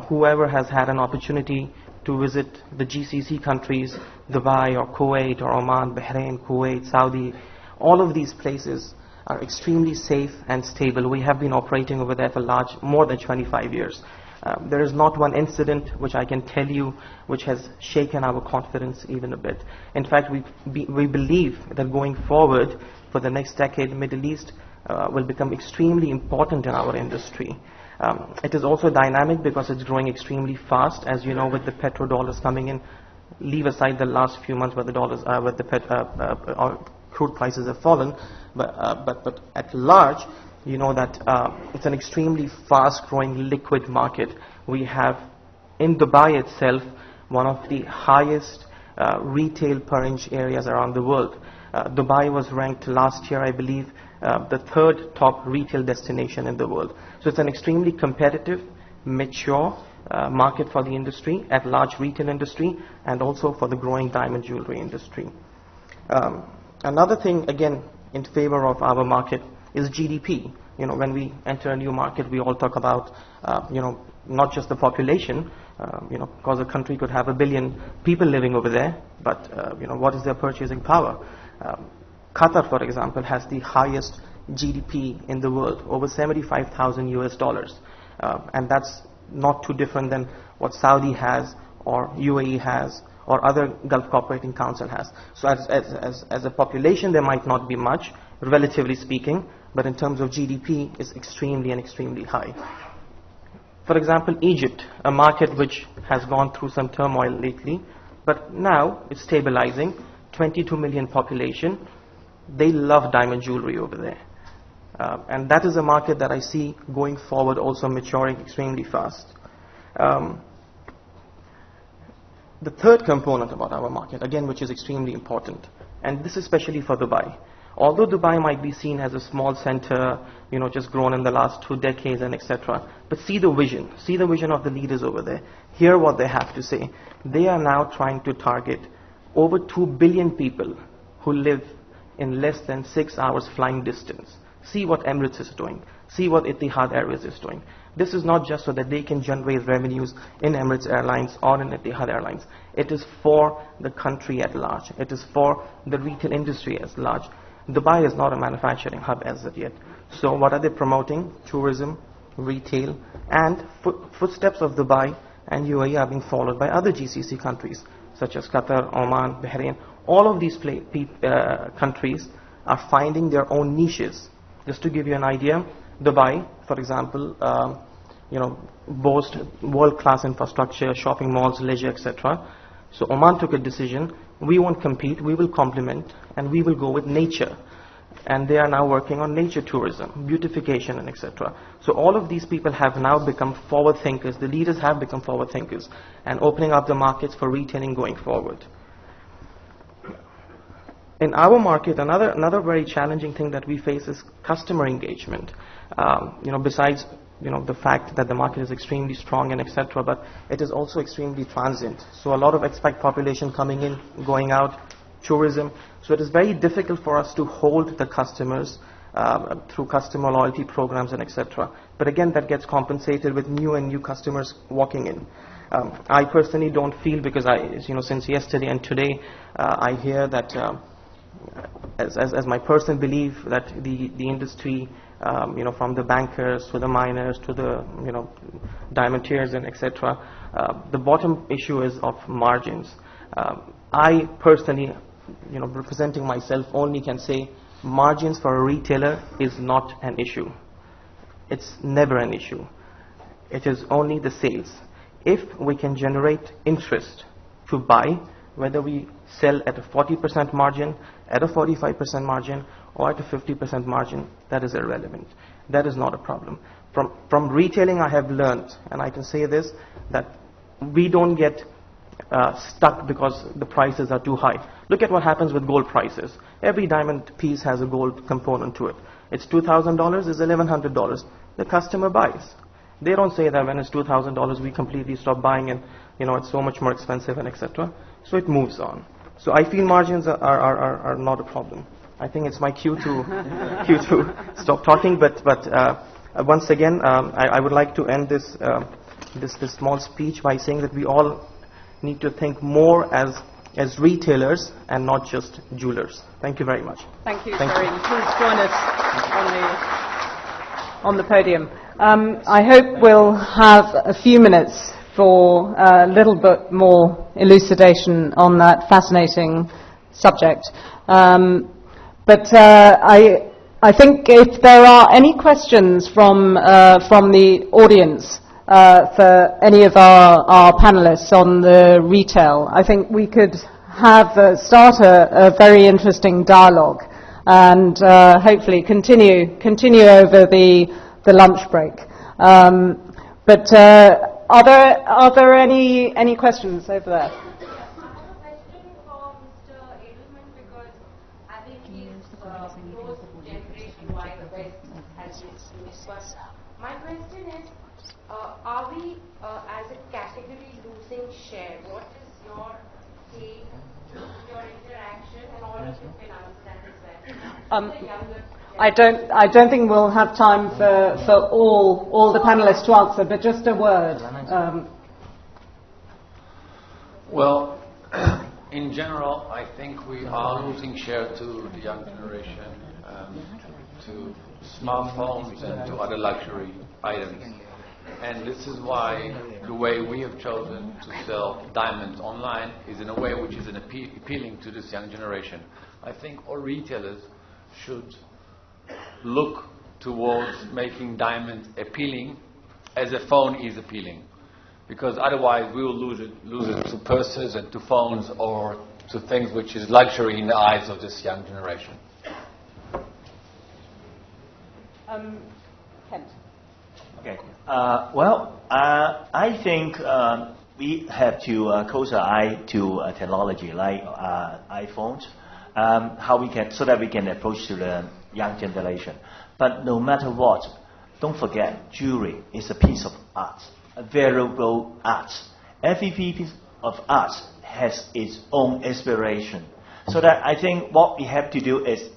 Whoever has had an opportunity to visit the GCC countries, Dubai or Kuwait or Oman, Bahrain, Kuwait, Saudi, all of these places are extremely safe and stable. We have been operating over there for more than 25 years. There is not one incident which I can tell you which has shaken our confidence even a bit. In fact, we believe that going forward for the next decade, Middle East will become extremely important in our industry. It is also dynamic because it's growing extremely fast, as you know, with the petrodollars coming in. Leave aside the last few months where the crude prices have fallen, but at large, you know that it's an extremely fast-growing liquid market. We have in Dubai itself one of the highest retail per inch areas around the world. Dubai was ranked last year, I believe, the third top retail destination in the world. So it's an extremely competitive, mature market for the industry, at large retail industry, and also for the growing diamond jewelry industry. Another thing, again, in favor of our market is GDP. You know, when we enter a new market, we all talk about, not just the population, because a country could have 1 billion people living over there, but, what is their purchasing power? Qatar, for example, has the highest GDP in the world, over 75,000 US dollars. And that's not too different than what Saudi has, or UAE has, or other Gulf Cooperating Council has. So as a population, there might not be much, relatively speaking, but in terms of GDP, it's extremely high. For example, Egypt, a market which has gone through some turmoil lately, but now it's stabilizing, 22 million population. They love diamond jewelry over there. And that is a market that I see going forward also maturing extremely fast. The third component about our market, again, which is extremely important, and this is especially for Dubai. Although Dubai might be seen as a small center, just grown in the last 2 decades and etc., but see the vision of the leaders over there. Hear what they have to say. They are now trying to target over 2 billion people who live in less than 6 hours flying distance. See what Emirates is doing. See what Etihad Airways is doing. This is not just so that they can generate revenues in Emirates Airlines or in Etihad Airlines. It is for the country at large. It is for the retail industry as large. Dubai is not a manufacturing hub as of yet. So what are they promoting? Tourism, retail, and footsteps of Dubai and UAE are being followed by other GCC countries, such as Qatar, Oman, Bahrain. All of these countries are finding their own niches. Just to give you an idea, Dubai, for example, boasts world-class infrastructure, shopping malls, leisure, etc. So Oman took a decision, we won't compete, we will complement, and we will go with nature. And they are now working on nature tourism, beautification, and etc. So all of these people have now become forward thinkers. The leaders have become forward thinkers and opening up the markets for retailing going forward. In our market, another very challenging thing that we face is customer engagement. Besides the fact that the market is extremely strong and etc., but it is also extremely transient. So a lot of expat population coming in, going out, tourism. So it is very difficult for us to hold the customers through customer loyalty programs and etc. But again, that gets compensated with new customers walking in. I personally don't feel, because since yesterday and today, I hear that as my personal belief that the industry, from the bankers to the miners to the diamantiers and etc., the bottom issue is of margins. I personally, representing myself, only can say margins for a retailer is not an issue. It's never an issue. It is only the sales. If we can generate interest to buy, whether we sell at a 40% margin, at a 45% margin, or at a 50% margin, that is irrelevant. That is not a problem. From retailing, I have learned, and I can say this, that we don't get stuck because the prices are too high. Look at what happens with gold prices. Every diamond piece has a gold component to it. It's $2,000, it's $1,100. The customer buys. They don't say that when it's $2,000 we completely stop buying and it's so much more expensive and etc. So it moves on. So I feel margins are not a problem. I think it's my cue to stop talking. But once again, I would like to end this small speech by saying that we all need to think more as retailers and not just jewelers. Thank you very much. Thank you, Karim. Please join us on the podium. I hope we'll have a few minutes for a little bit more elucidation on that fascinating subject. But I think if there are any questions from the audience for any of our panelists on the retail, I think we could start a very interesting dialogue and hopefully continue over the lunch break. But are there any questions over there? My question is, are we as a category losing share? What is your take, your interaction, and all of you can answer that as well. I don't think we'll have time for all the panelists to answer, but just a word. Well, in general, I think we are losing share to the young generation, to smartphones and to other luxury items. And this is why the way we have chosen to sell diamonds online is in a way which is appealing to this young generation. I think all retailers should look towards making diamonds appealing as a phone is appealing. Because otherwise we will lose it to purses and to phones or to things which is luxury in the eyes of this young generation. Kent. Okay. I think we have to close our eye to technology like iPhones, so that we can approach to the young generation. But no matter what, don't forget, jewelry is a piece of art, a valuable art. Every piece of art has its own inspiration. So that I think what we have to do is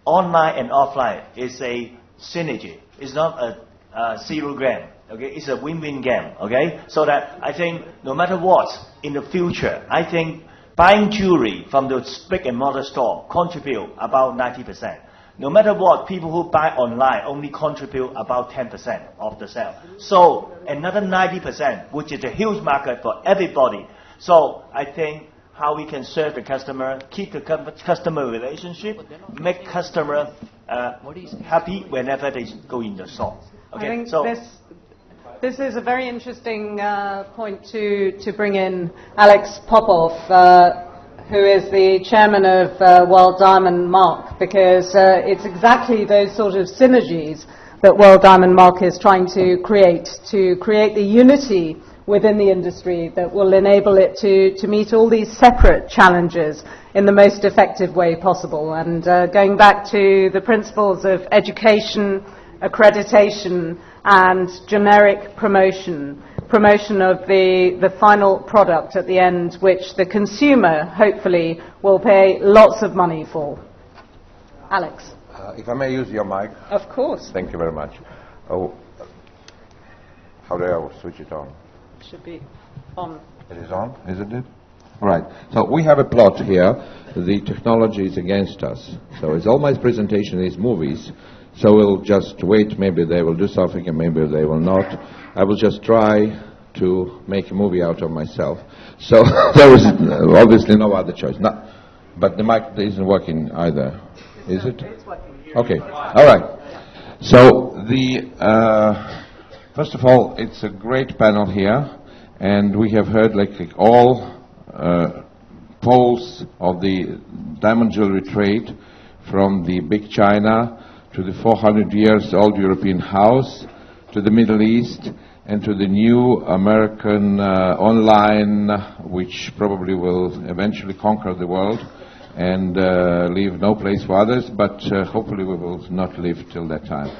online and offline is a synergy. It's not a zero game. Okay, it's a win-win game. Okay, so that I think no matter what in the future, I think buying jewelry from the brick and mortar store contribute about 90%. No matter what, people who buy online only contribute about 10% of the sale. So another 90%, which is a huge market for everybody. So I think how we can serve the customer, keep the customer relationship, make customer happy whenever they go in the store. Okay, I think this is a very interesting point to bring in Alex Popov, who is the chairman of World Diamond Mark, because it's exactly those sort of synergies that World Diamond Mark is trying to create the unity within the industry that will enable it to meet all these separate challenges in the most effective way possible. And going back to the principles of education, accreditation, and generic promotion of the final product at the end, which the consumer hopefully will pay lots of money for. Alex. If I may use your mic. Of course. Thank you very much. Oh, how do I switch it on? It should be on. It is on, isn't it? Right. So we have a plot here. The technology is against us. So it's all my presentation is movies. So we'll just wait. Maybe they will do something and maybe they will not. I will just try to make a movie out of myself. So there was obviously no other choice. No, but the mic isn't working either. Is it? It's working. Okay. All right. So first of all, it's a great panel here. And we have heard like all poles of the diamond jewelry trade, from the big China to the 400 years old European house, to the Middle East, and to the new American online, which probably will eventually conquer the world and leave no place for others, but hopefully we will not live till that time.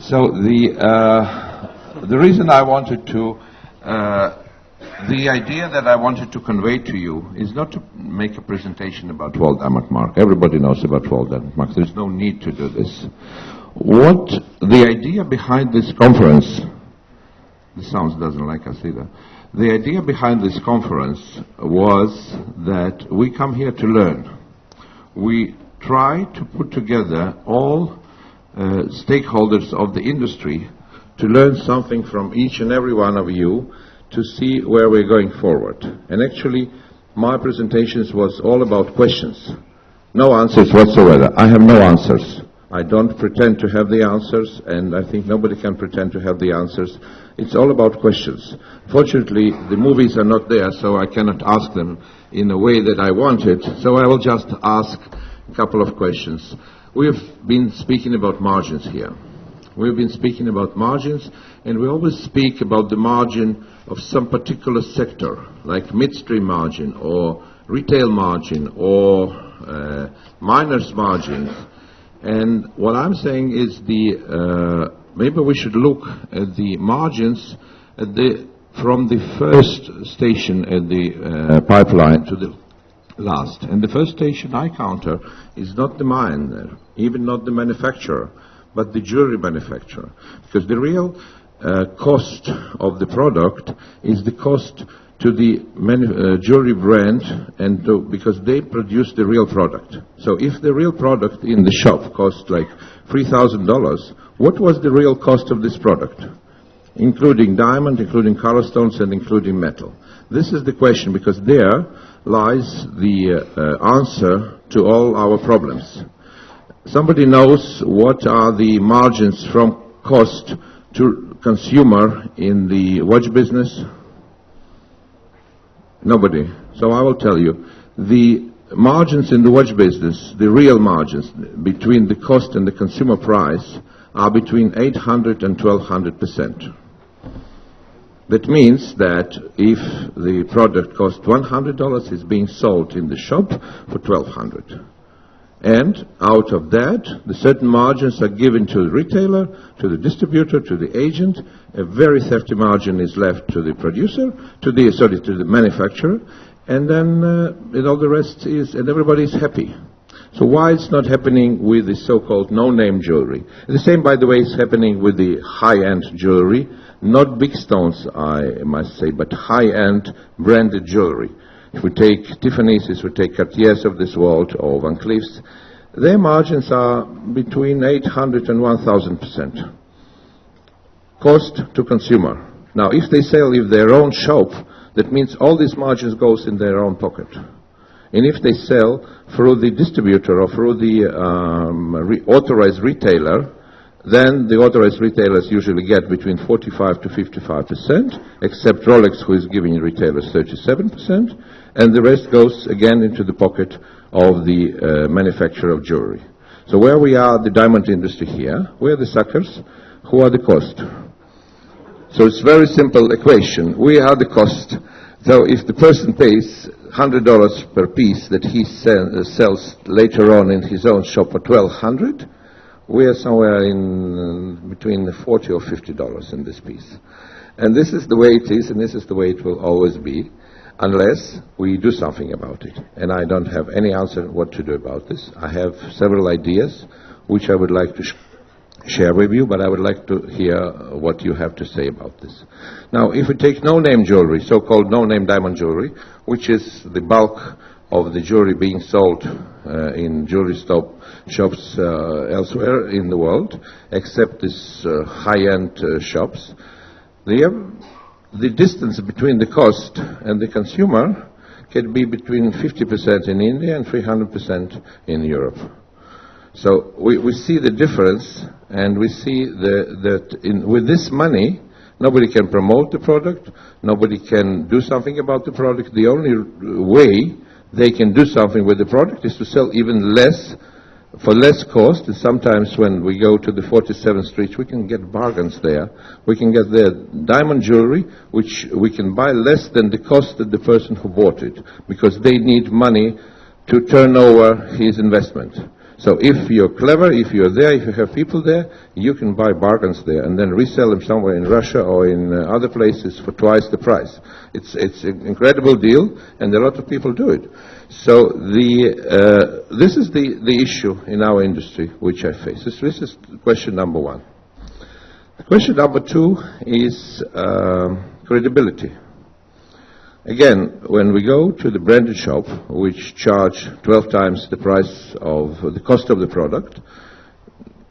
So the reason I wanted to, the idea that I wanted to convey to you is not to make a presentation about World Diamond Mark. Everybody knows about World Diamond Mark. There's no need to do this. What the idea behind this conference, the sounds doesn't like us either. The idea behind this conference was that we come here to learn. We try to put together all stakeholders of the industry to learn something from each and every one of you to see where we're going forward. And actually, my presentations was all about questions. No answers whatsoever. I have no answers. I don't pretend to have the answers, and I think nobody can pretend to have the answers. It's all about questions. Fortunately, the movies are not there, so I cannot ask them in a way that I wanted, so I will just ask a couple of questions. We've been speaking about margins here. We've been speaking about margins, and we always speak about the margin of some particular sector, like midstream margin, or retail margin, or miners margin. And what I'm saying is maybe we should look at the margins from the first station at the pipeline to the last. And the first station I counter is not the mine, even not the manufacturer, but the jewelry manufacturer. Because the real cost of the product is the cost to the jewelry brand, and because they produce the real product. So if the real product in the shop cost like $3,000, what was the real cost of this product? Including diamond, including color stones, and including metal. This is the question, because there lies the answer to all our problems. Somebody knows what are the margins from cost to consumer in the watch business? Nobody. So I will tell you. The margins in the watch business, the real margins between the cost and the consumer price, are between 800 and 1200%. That means that if the product costs $100, it's being sold in the shop for $1,200. And out of that, the certain margins are given to the retailer, to the distributor, to the agent. A very hefty margin is left to the producer, to the manufacturer, and then all the rest is, and everybody is happy. So why it's not happening with the so-called no-name jewelry? And the same, by the way, is happening with the high-end jewelry, not big stones, I must say, but high-end branded jewelry. If we take Tiffany's, if we take Cartier's of this world, or Van Cleef's, their margins are between 800 and 1,000%. Cost to consumer. Now, if they sell in their own shop, that means all these margins goes in their own pocket. And if they sell through the distributor or through the authorized retailer, then the authorized retailers usually get between 45 to 55%, except Rolex, who is giving retailers 37%, and the rest goes again into the pocket of the manufacturer of jewelry. So where we are, the diamond industry here, we are the suckers. Who are the cost? So it's a very simple equation. We are the cost. So if the person pays $100 per piece that he sells later on in his own shop for $1,200, we are somewhere in between $40 or $50 in this piece. And this is the way it is, and this is the way it will always be, unless we do something about it. And I don't have any answer what to do about this. I have several ideas which I would like to share with you, but I would like to hear what you have to say about this. Now, if we take no-name jewelry, so-called no-name diamond jewelry, which is the bulk of the jewelry being sold in jewelry shops elsewhere in the world, except these high-end shops, the distance between the cost and the consumer can be between 50% in India and 300% in Europe. So we see the difference, and we see that with this money, Nobody can promote the product. Nobody can do something about the product. The only way they can do something with the product is to sell even less, for less cost. And sometimes when we go to the 47th Street, we can get bargains there. We can get there diamond jewelry, which we can buy less than the cost of the person who bought it, because they need money to turn over his investment. So if you're clever, if you're there, if you have people there, you can buy bargains there and then resell them somewhere in Russia or in other places for twice the price. It's an incredible deal, and a lot of people do it. So this is the issue in our industry which I face. This is question number one. Question number two is credibility. Again, when we go to the branded shop, which charge 12 times the price of the cost of the product,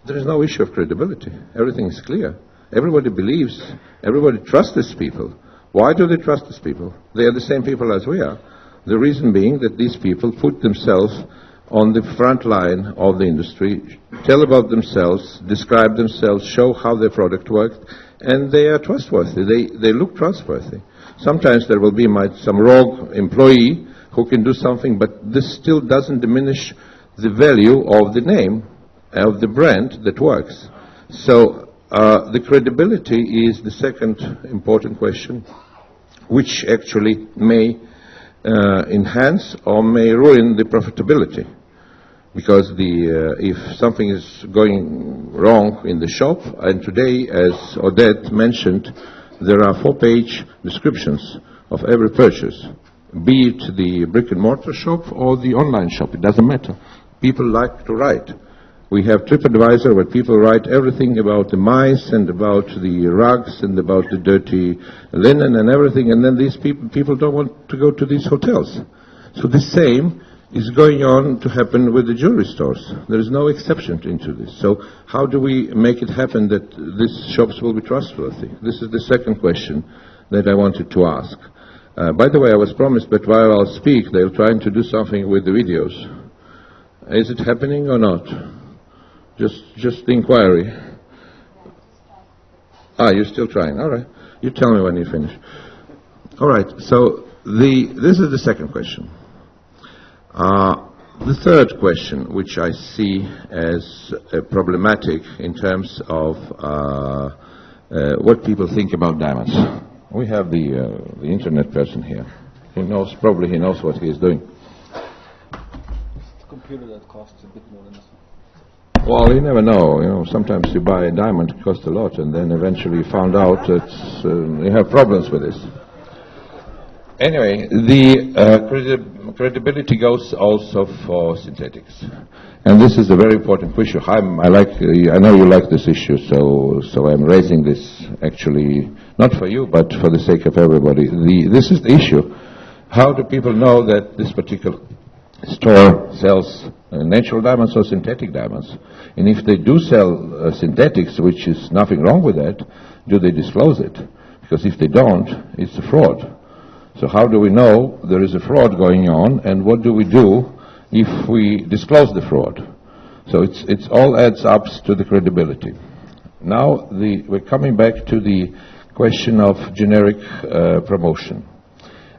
there is no issue of credibility. Everything is clear. Everybody believes, everybody trusts these people. Why do they trust these people? They are the same people as we are. The reason being that these people put themselves on the front line of the industry, tell about themselves, describe themselves, show how their product worked, and they are trustworthy. They look trustworthy. Sometimes there will be some rogue employee who can do something, but this still doesn't diminish the value of the name, of the brand that works. So the credibility is the second important question, which actually may enhance or may ruin the profitability. Because if something is going wrong in the shop, and today, as Odette mentioned, there are 4-page descriptions of every purchase, be it the brick-and-mortar shop or the online shop. It doesn't matter. People like to write. We have TripAdvisor where people write everything about the mice and about the rugs and about the dirty linen and everything, and then these people don't want to go to these hotels. So the same is going on to happen with the jewelry stores. There is no exception into this. So how do we make it happen that these shops will be trustworthy? This is the second question that I wanted to ask. By the way, I was promised that while I'll speak, they're trying to do something with the videos. Is it happening or not? Just the inquiry. You're still trying. All right. You tell me when you finish. All right. So this is the second question. The third question, which I see as problematic in terms of what people think about diamonds. We have the internet person here. He knows what he is doing. It's a computer that costs a bit more than this one. Well, you never know. You know, sometimes you buy a diamond, it costs a lot, and then eventually you found out that you have problems with this. Anyway, the credibility goes also for synthetics, and this is a very important issue. I know you like this issue, so I'm raising this actually not for you, but for the sake of everybody. This is the issue. How do people know that this particular store sells natural diamonds or synthetic diamonds? And if they do sell synthetics, which is nothing wrong with that, do they disclose it? Because if they don't, it's a fraud. So how do we know there is a fraud going on, and what do we do if we disclose the fraud? So it's all adds up to the credibility. Now we're coming back to the question of generic promotion.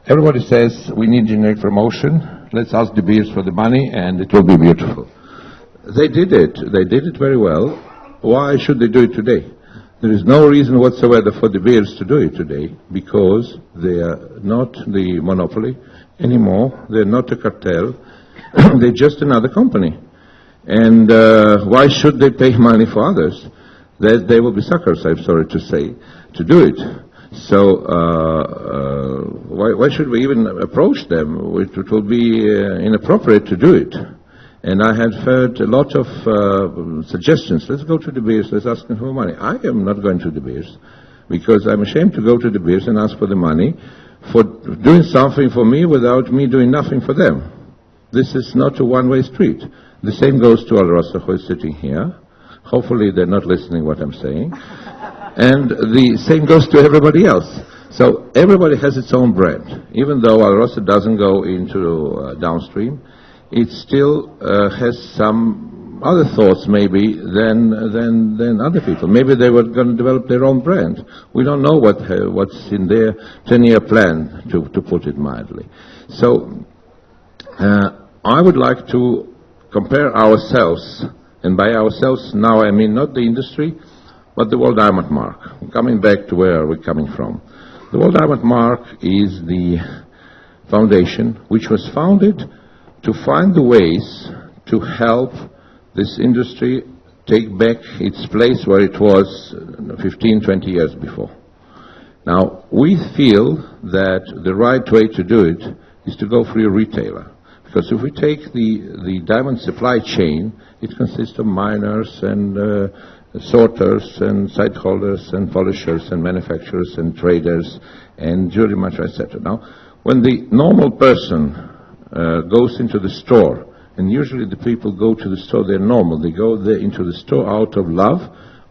Everybody says we need generic promotion. Let's ask De Beers for the money, and it will be beautiful. They did it. They did it very well. Why should they do it today? There is no reason whatsoever for De Beers to do it today, because they are not the monopoly anymore. They're not a cartel. They're just another company. And why should they pay money for others? They will be suckers, I'm sorry to say, to do it. So why should we even approach them? It will be inappropriate to do it. And I had heard a lot of suggestions. Let's go to De Beers, let's ask them for money. I am not going to De Beers, because I'm ashamed to go to De Beers and ask for the money for doing something for me without me doing nothing for them. This is not a one-way street. The same goes to Alrosa, who is sitting here. Hopefully they're not listening what I'm saying. And the same goes to everybody else. So everybody has its own brand. Even though Alrosa doesn't go into downstream, it still has some other thoughts maybe than other people. Maybe they were going to develop their own brand. We don't know what's in their 10-year plan, to put it mildly. So I would like to compare ourselves, and by ourselves now I mean not the industry, but the World Diamond Mark. Coming back to where we're coming from. The World Diamond Mark is the foundation which was founded to find the ways to help this industry take back its place where it was 15, 20 years before. Now, we feel that the right way to do it is to go through a retailer. Because if we take the diamond supply chain, it consists of miners and sorters and site holders and polishers and manufacturers and traders and jewelry manufacturers, etc. Now, when the normal person goes into the store, and usually the people go to the store, they're normal. They go there into the store out of love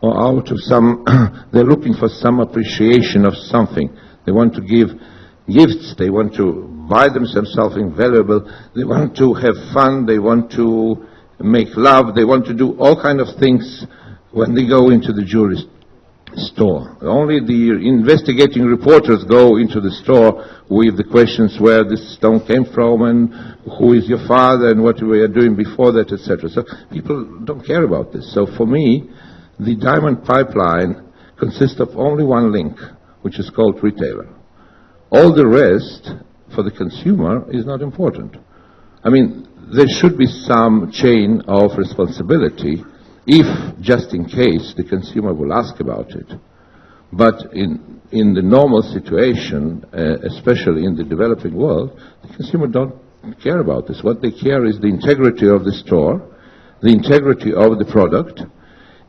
or out of some, they're looking for some appreciation of something. They want to give gifts. They want to buy themselves something valuable. They want to have fun. They want to make love. They want to do all kind of things when they go into the jewelry store. Only the investigating reporters go into the store with the questions where this stone came from and who is your father and what we were doing before that, etc. So people don't care about this. So for me, the diamond pipeline consists of only one link, which is called retailer. All the rest, for the consumer, is not important. I mean, there should be some chain of responsibility if, just in case, the consumer will ask about it. But in the normal situation, especially in the developing world, the consumer don't care about this. What they care is the integrity of the store, the integrity of the product,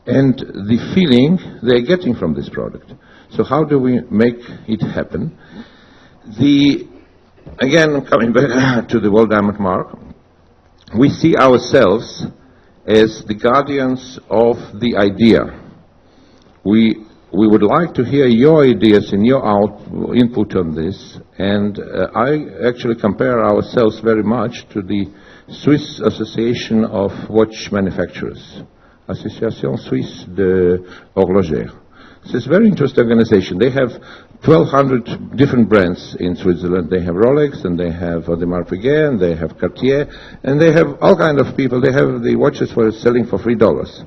and the feeling they're getting from this product. So how do we make it happen? Again, coming back to the World Diamond Mark, we see ourselves as the guardians of the idea. We would like to hear your ideas and your input on this, and I actually compare ourselves very much to the Swiss Association of Watch Manufacturers, Association Suisse de Horlogère. It's a very interesting organization. They have 1,200 different brands in Switzerland. They have Rolex, and they have Audemars Piguet, and they have Cartier, and they have all kinds of people. They have the watches for selling for $3.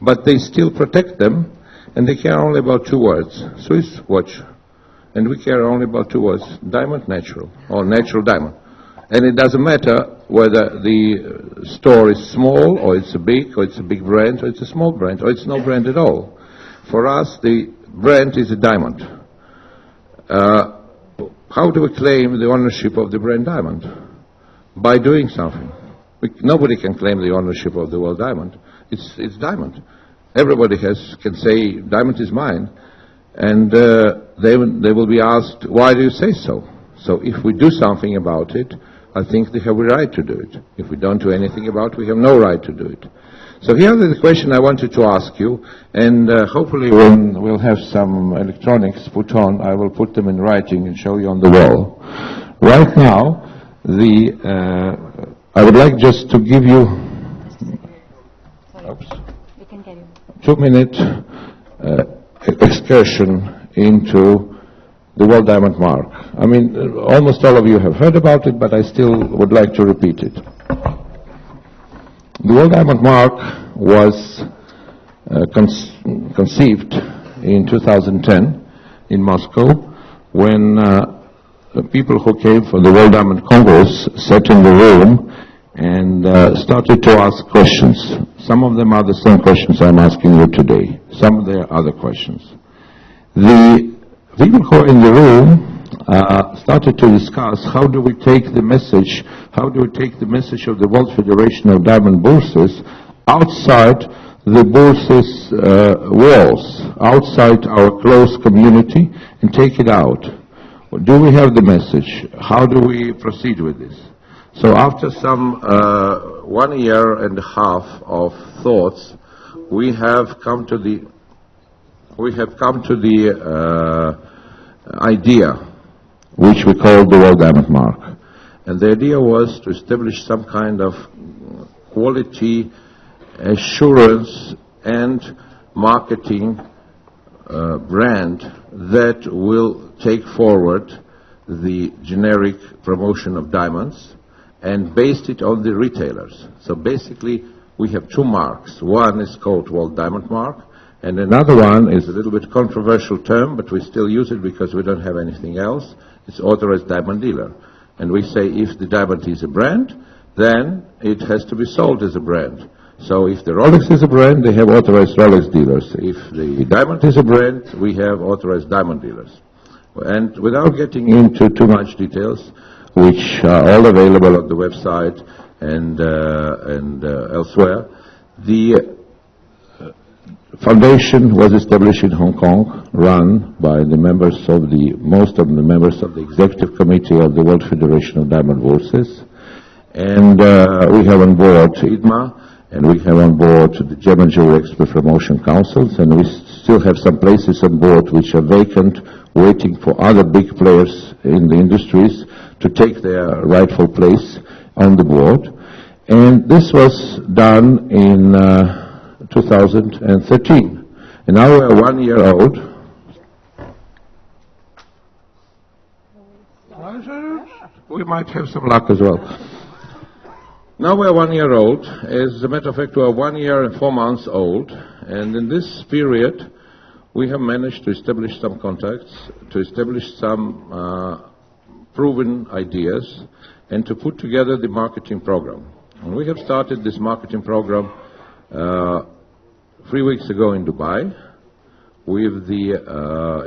But they still protect them, and they care only about two words, Swiss watch. And we care only about two words, diamond natural, or natural diamond. And it doesn't matter whether the store is small, or it's a big brand, or it's a small brand, or it's no brand at all. For us, the brand is a diamond. How do we claim the ownership of the brand diamond? By doing something. Nobody can claim the ownership of the world diamond. It's diamond. Everybody can say, diamond is mine. And they will be asked, why do you say so? So if we do something about it, I think they have a right to do it. If we don't do anything about it, we have no right to do it. So here is the question I wanted to ask you, and hopefully when we'll have some electronics put on, I will put them in writing and show you on the wall. Right now, I would like just to give you 2-minute excursion into the World Diamond Mark. I mean, almost all of you have heard about it, but I still would like to repeat it. The World Diamond Mark was conceived in 2010 in Moscow when the people who came for the World Diamond Congress sat in the room and started to ask questions. Some of them are the same questions I'm asking you today. Some of them are other questions. The people who are in the room started to discuss how do we take the message of the World Federation of Diamond Bourses outside the bourses walls, outside our close community, and take it out. Do we have the message? How do we proceed with this? So after some 1.5 years of thoughts, we have come to the idea, which we call the World Diamond Mark. And the idea was to establish some kind of quality assurance and marketing brand that will take forward the generic promotion of diamonds and based it on the retailers. So basically, we have two marks. One is called World Diamond Mark, and another one is a little bit controversial term, but we still use it because we don't have anything else. It's Authorized Diamond Dealer. And we say if the diamond is a brand, then it has to be sold as a brand. So if the Rolex is a brand, they have authorized Rolex dealers. If the diamond is a brand, we have authorized diamond dealers. And without getting into too much details, which are all available on the website and elsewhere, the foundation was established in Hong Kong, run by the members of most of the members of the executive committee of the World Federation of Diamond Bourses. And we have on board IDMA, and we have on board the German Jewelry Export Promotion Councils, and we still have some places on board which are vacant, waiting for other big players in the industries to take their rightful place on the board. And this was done in 2013. And now we are 1 year old. We might have some luck as well. Now we are 1 year old. As a matter of fact, we are 1 year and 4 months old. And in this period, we have managed to establish some contacts, to establish some proven ideas, and to put together the marketing program. And we have started this marketing program 3 weeks ago in Dubai with the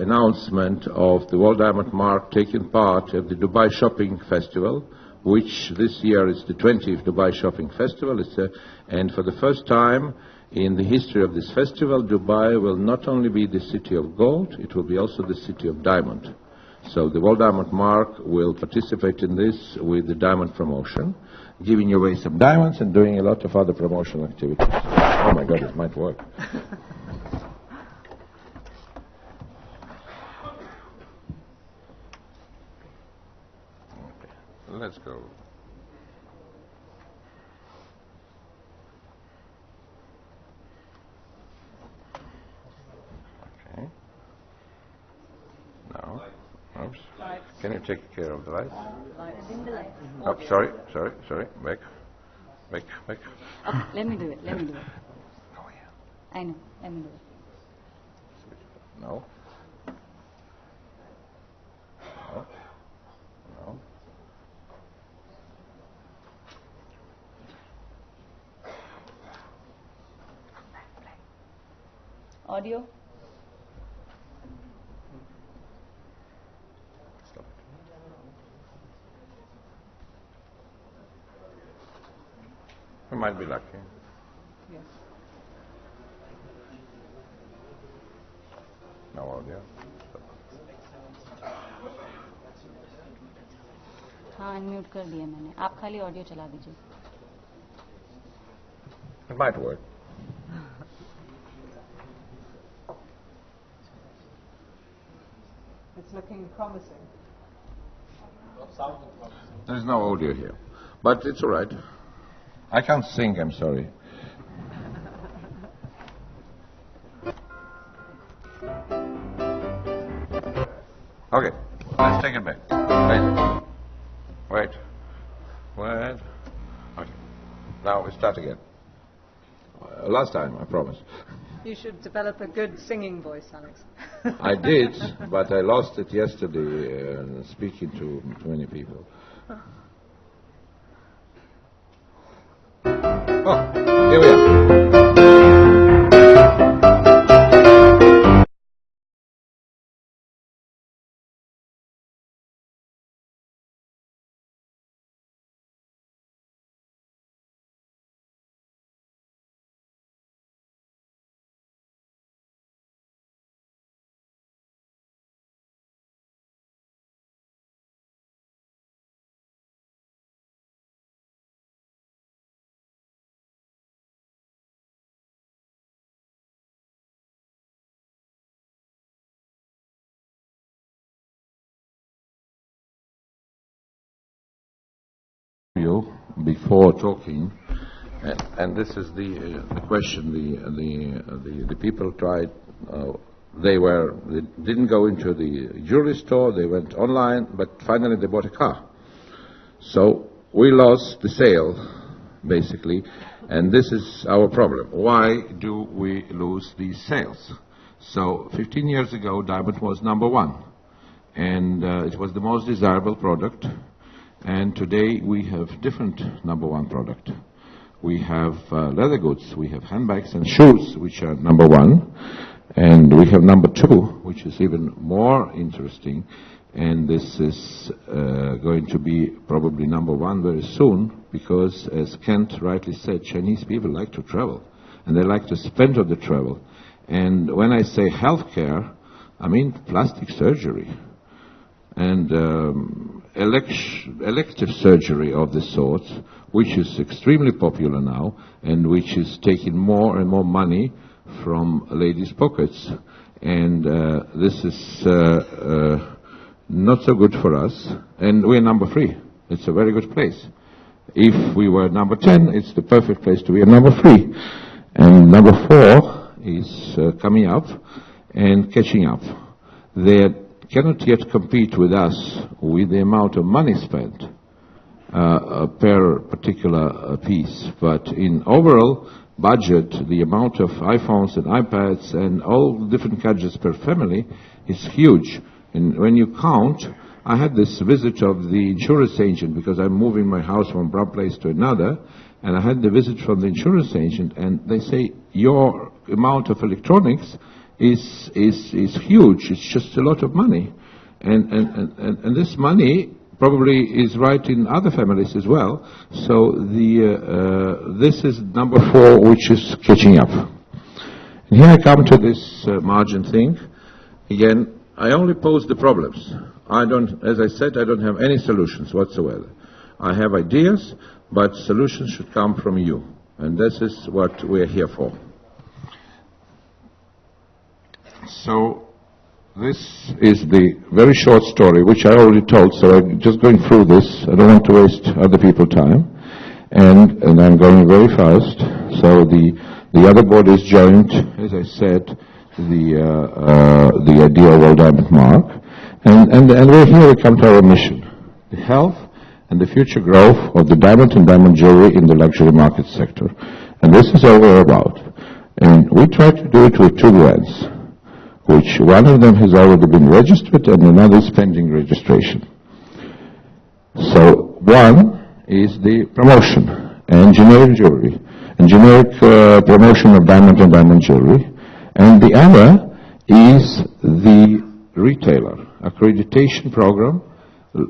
announcement of the World Diamond Mark taking part of the Dubai Shopping Festival, which this year is the 20th Dubai Shopping Festival. And for the first time in the history of this festival, Dubai will not only be the city of gold, it will be also the city of diamond. So the World Diamond Mark will participate in this with the diamond promotion, giving away some diamonds and doing a lot of other promotional activities. Oh my God, it might work. Okay, let's go. Okay. Now, oops. Can you take care of the lights? Oh, sorry. Back. Okay, let me do it. Oh, yeah. I know, let me do it. No. Audio? You might be lucky. Yes. No audio. हाँ unmute कर दिया मैंने आप खाली audio चला दीजिए It might work. It's looking promising. There's no audio here, but it's all right. I can't sing, I'm sorry. Okay, let's take it back. Wait. Okay. Now we start again. Last time, I promise. You should develop a good singing voice, Alex. I did, but I lost it yesterday speaking to many people. Oh, here we are. Before talking, And this is the question. The people tried. They didn't go into the jewelry store. They went online, but finally they bought a car. So we lost the sale, basically, and this is our problem. Why do we lose these sales? So 15 years ago, diamond was number one, and it was the most desirable product. And today we have different number one product. We have leather goods, we have handbags and shoes, which are number one, and we have number two, which is even more interesting, and this is going to be probably number one very soon, because as Kent rightly said, Chinese people like to travel, and they like to spend on the travel. And when I say healthcare, I mean plastic surgery and elective surgery of the sort, which is extremely popular now and which is taking more and more money from ladies' pockets. And this is not so good for us. And we're number 3. It's a very good place. If we were number 10, it's the perfect place to be a number 3. And number 4 is coming up and catching up. They cannot yet compete with us with the amount of money spent per particular piece. But in overall budget, the amount of iPhones and iPads and all different gadgets per family is huge. And when you count, I had this visit of the insurance agent because I'm moving my house from one place to another, and I had the visit from the insurance agent, and they say, your amount of electronics is huge. It's just a lot of money. And this money probably is right in other families as well. So this is number 4, which is catching up. And here I come to this margin thing. Again, I only pose the problems. As I said, I don't have any solutions whatsoever. I have ideas, but solutions should come from you. And this is what we're here for. So this is the very short story, which I already told, so I'm just going through this. I don't want to waste other people's time. And I'm going very fast. So the other board is joined, as I said, the idea of World Diamond Mark. And we're here, we come to our mission, the health and the future growth of the diamond and diamond jewelry in the luxury market sector. And this is all we're about. And we try to do it with 2 brands, which one of them has already been registered and another is pending registration. So one is the promotion and generic jewelry, and generic promotion of diamond and diamond jewelry, and the other is the retailer accreditation program,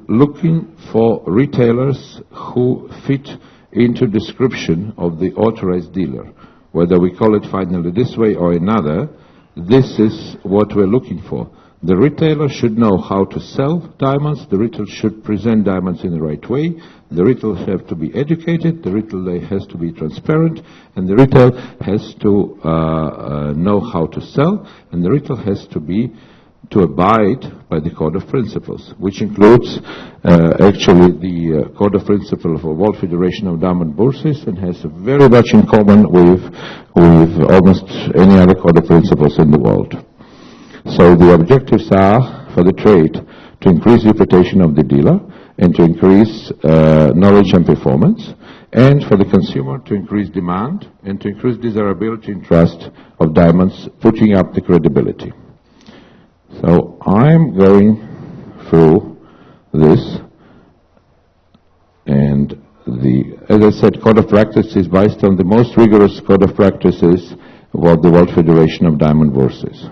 looking for retailers who fit into description of the authorized dealer. Whether we call it finally this way or another, this is what we're looking for. The retailer should know how to sell diamonds, the retailer should present diamonds in the right way, the retailer has to be educated, the retailer has to be transparent, and the retailer has to know how to sell, and the retailer has to abide by the Code of Principles, which includes actually the Code of Principles of the World Federation of Diamond Bourses, and has very much in common with almost any other Code of Principles in the world. So the objectives are for the trade to increase reputation of the dealer and to increase knowledge and performance, and for the consumer to increase demand and to increase desirability and trust of diamonds, putting up the credibility. So I'm going through this, and as I said, Code of Practice is based on the most rigorous Code of Practices of the World Federation of Diamond Bourses.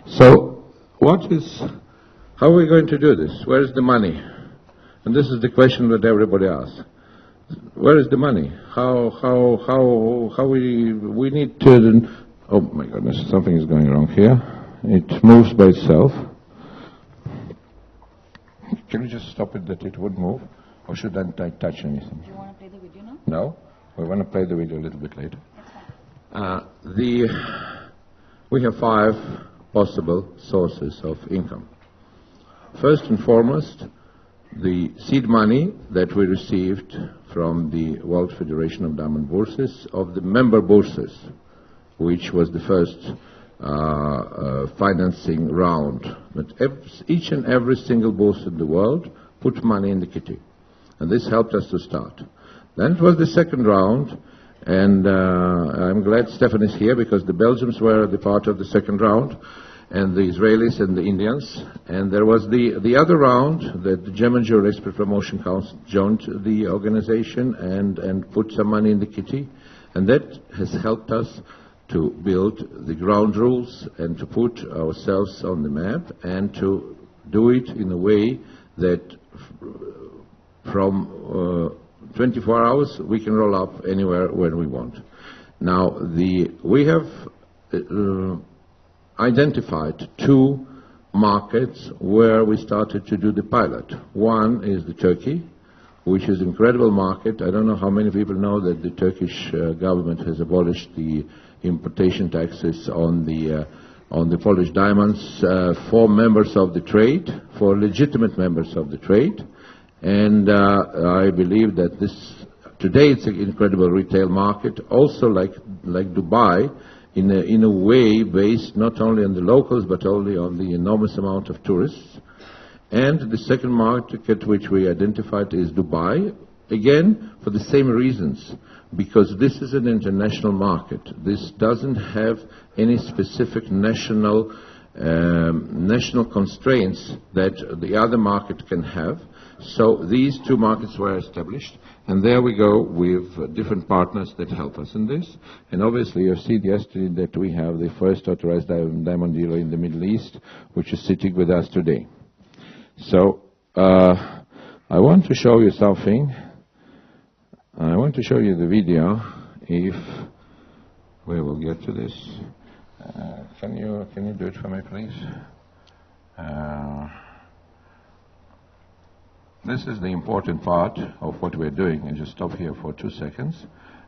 So how are we going to do this? Where is the money? And this is the question that everybody asks. Where is the money? We need to, oh my goodness, something is going wrong here. It moves by itself. Can you just stop it that it would move? Or should I touch anything? Do you want to play the video now? No? We want to play the video a little bit later. We have 5 possible sources of income. First and foremost, the seed money that we received from the World Federation of Diamond Bourses, of the member bourses, which was the first financing round. But each and every single bourse in the world put money in the kitty. And this helped us to start. Then it was the second round, and I'm glad Stefan is here because the Belgians were the part of the second round, and the Israelis and the Indians. And there was the other round that the German Jewelry Export Promotion Council joined the organization and put some money in the kitty. And that has helped us to build the ground rules and to put ourselves on the map and to do it in a way that from 24 hours we can roll up anywhere when we want. Now, we have identified two markets where we started to do the pilot. One is the Turkey, which is an incredible market. I don't know how many people know that the Turkish government has abolished the importation taxes on the Polish diamonds for members of the trade, for legitimate members of the trade. And I believe that today it's an incredible retail market, also like Dubai, in a way based not only on the locals but only on the enormous amount of tourists. And the second market which we identified is Dubai, again for the same reasons, because this is an international market. This doesn't have any specific national constraints that the other market can have. So these two markets were established, and there we go with different partners that help us in this. And obviously you've seen yesterday that we have the first authorized diamond dealer in the Middle East, which is sitting with us today. So I want to show you something. I want to show you the video, if we will get to this. Can you do it for me, please? This is the important part of what we're doing. I'll just stop here for 2 seconds.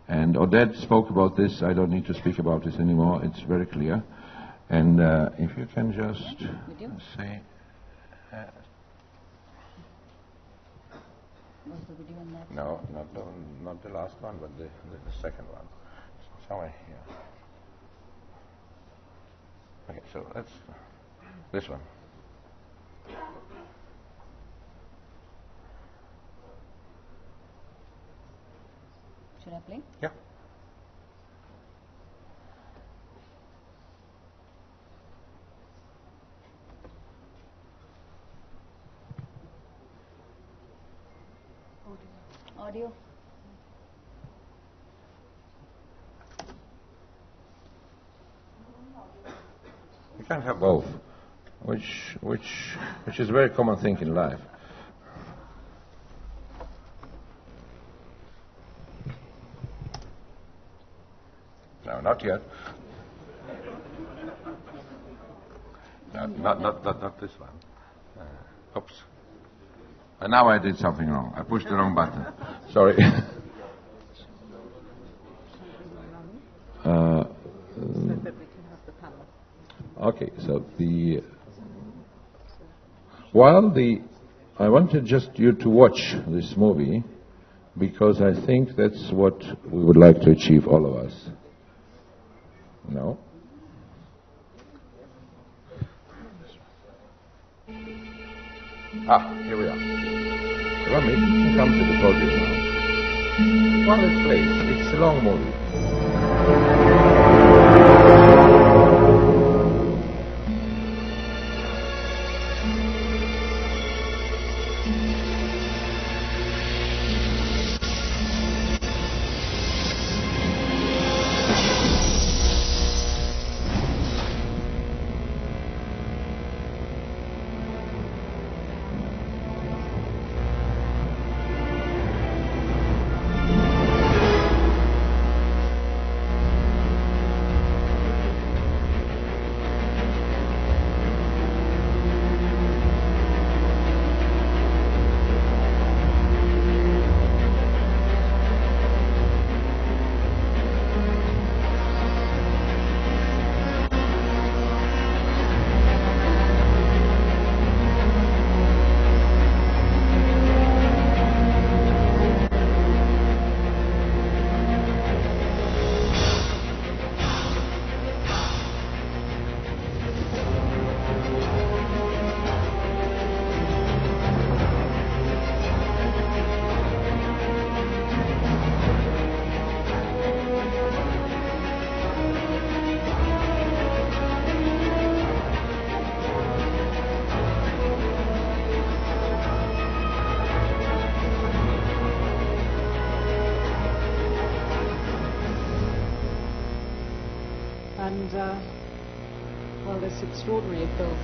And Odette spoke about this. I don't need to speak about this anymore. It's very clear. And if you can just say... No, not the last one, but the second one. Somewhere here. Okay, so that's this one. Should I play? Yeah. Audio. You can't have both, which is a very common thing in life. No, not yet. No, not this one. Oops. And now I did something wrong. I pushed the wrong button. Sorry. Okay, so I wanted just you to watch this movie because I think that's what we would like to achieve, all of us. No? Here we are. Rami comes to the podium now. Well, let's play. It's a long movie. and well, this extraordinary filth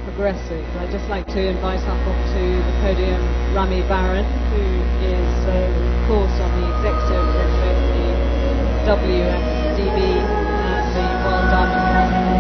progressive. I'd just like to invite up onto the podium Rami Baran, who is, of course, on the executive of both the WFDB and the World Diamond Mark.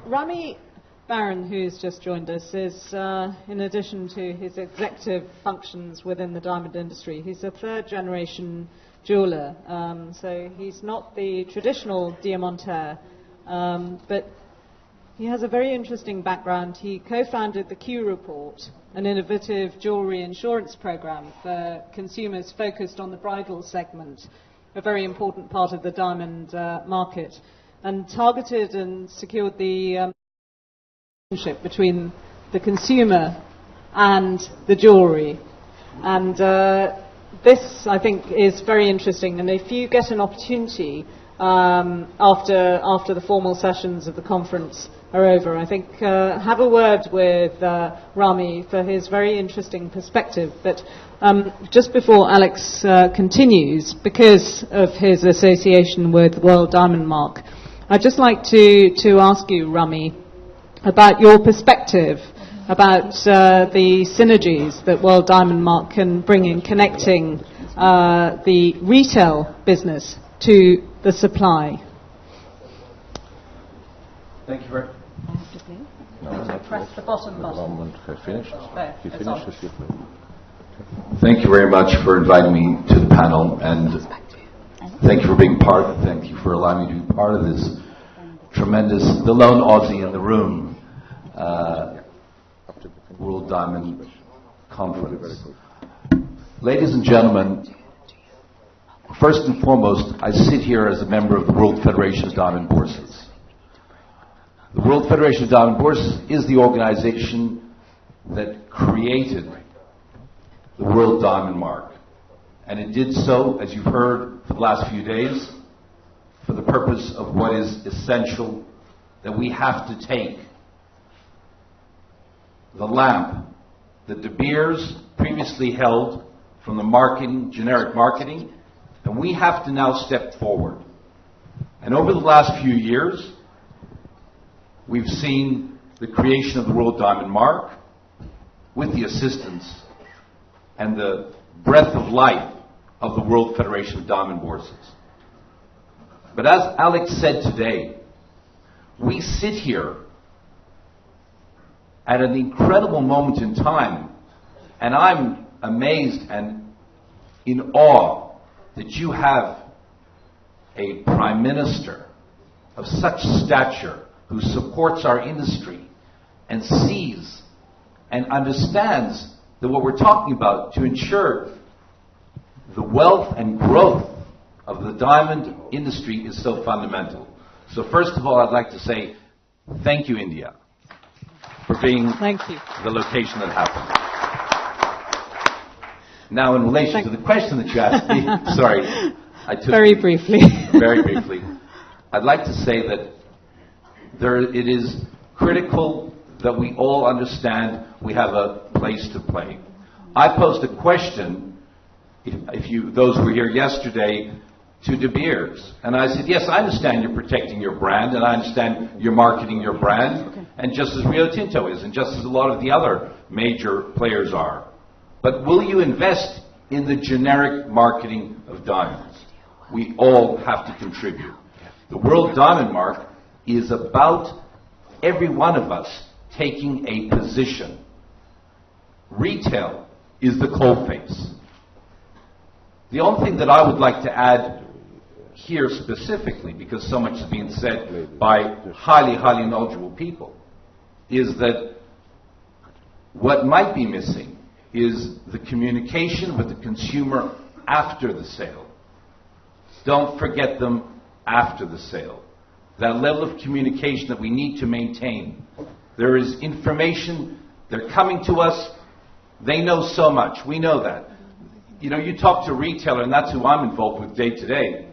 Rami Baran, who's just joined us, is, in addition to his executive functions within the diamond industry, he's a third-generation jeweller. So he's not the traditional diamantaire, but he has a very interesting background. He co-founded the Q Report, an innovative jewellery insurance program for consumers focused on the bridal segment, a very important part of the diamond market, and targeted and secured the relationship between the consumer and the jewellery. And this, I think, is very interesting. And if you get an opportunity after the formal sessions of the conference are over, I think have a word with Rami for his very interesting perspective. But just before Alex continues, because of his association with World Diamond Mark, I'd just like to ask you, Rami, about your perspective about the synergies that World Diamond Mark can bring in connecting the retail business to the supply. Thank you very much. I have to do. No, press the bottom button. Thank you very much for inviting me to the panel, and thank you for being part. Thank you for allowing me to be part of this tremendous, the lone Aussie in the room, World Diamond Conference. Ladies and gentlemen, first and foremost, I sit here as a member of the World Federation of Diamond Bourses. The World Federation of Diamond Bourses is the organization that created the World Diamond Mark. And it did so, as you've heard for the last few days, for the purpose of what is essential, that we have to take the lamp that De Beers previously held from the marketing, generic marketing, and we have to now step forward. And over the last few years, we've seen the creation of the World Diamond Mark with the assistance and the breath of life of the World Federation of Diamond Bourses. But as Alex said today, we sit here at an incredible moment in time, and I'm amazed and in awe that you have a Prime Minister of such stature who supports our industry and sees and understands that what we're talking about to ensure the wealth and growth of the diamond industry is so fundamental. So first of all, I'd like to say thank you, India, for being the location that happened. Now, in relation to the question that you asked me, sorry, I took very briefly. Very briefly. I'd like to say that it is critical that we all understand we have a place to play. I posed a question, those who were here yesterday, to De Beers. And I said, yes, I understand you're protecting your brand, and I understand you're marketing your brand, and just as Rio Tinto is, and just as a lot of the other major players are. But will you invest in the generic marketing of diamonds? We all have to contribute. The World Diamond Mark is about every one of us taking a position. Retail is the coalface. The only thing that I would like to add here specifically, because so much is being said by highly, highly knowledgeable people, is that what might be missing is the communication with the consumer after the sale. Don't forget them after the sale. That level of communication that we need to maintain. There is information, they're coming to us, they know so much, we know that. You know, you talk to a retailer, and that's who I'm involved with day to day.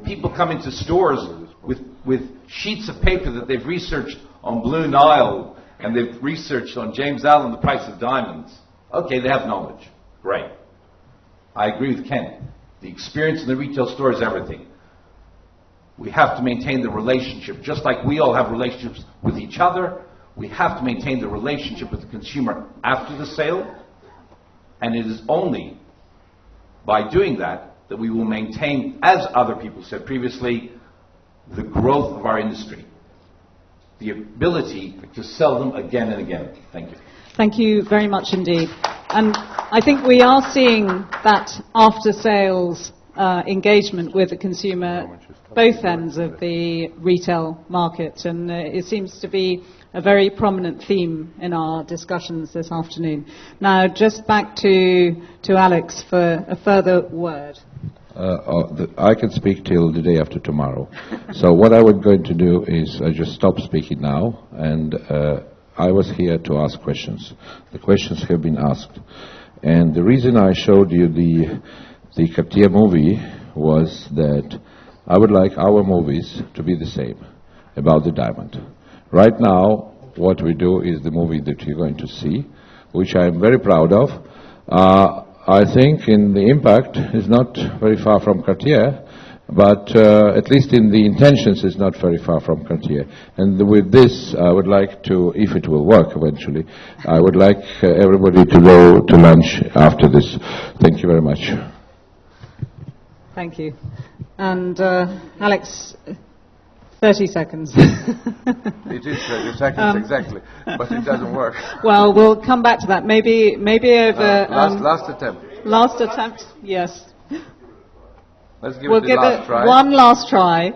People come into stores with sheets of paper that they've researched on Blue Nile, and they've researched on James Allen, the price of diamonds. Okay, they have knowledge. Great. I agree with Ken. The experience in the retail store is everything. We have to maintain the relationship. Just like we all have relationships with each other, we have to maintain the relationship with the consumer after the sale. And it is only by doing that that we will maintain, as other people said previously, the growth of our industry. The ability to sell them again and again. Thank you. Thank you very much indeed. And I think we are seeing that after-sales engagement with the consumer, both ends of the retail market, and it seems to be a very prominent theme in our discussions this afternoon. Now, just back to Alex for a further word. I can speak till the day after tomorrow. So what I was going to do is I just stop speaking now, and I was here to ask questions. The questions have been asked. And the reason I showed you the Cartier movie was that I would like our movies to be the same, about the diamond. Right now, what we do is the movie that you're going to see, which I'm very proud of. I think in the impact is not very far from Cartier, but at least in the intentions is not very far from Cartier. And with this, I would like to, if it will work eventually, I would like everybody to go to lunch after this. Thank you very much. Thank you. And Alex, 30 seconds. It is 30 seconds exactly, but it doesn't work. Well, we'll come back to that. Maybe over... last attempt. Last attempt, yes. Let's give it the last try. One last try.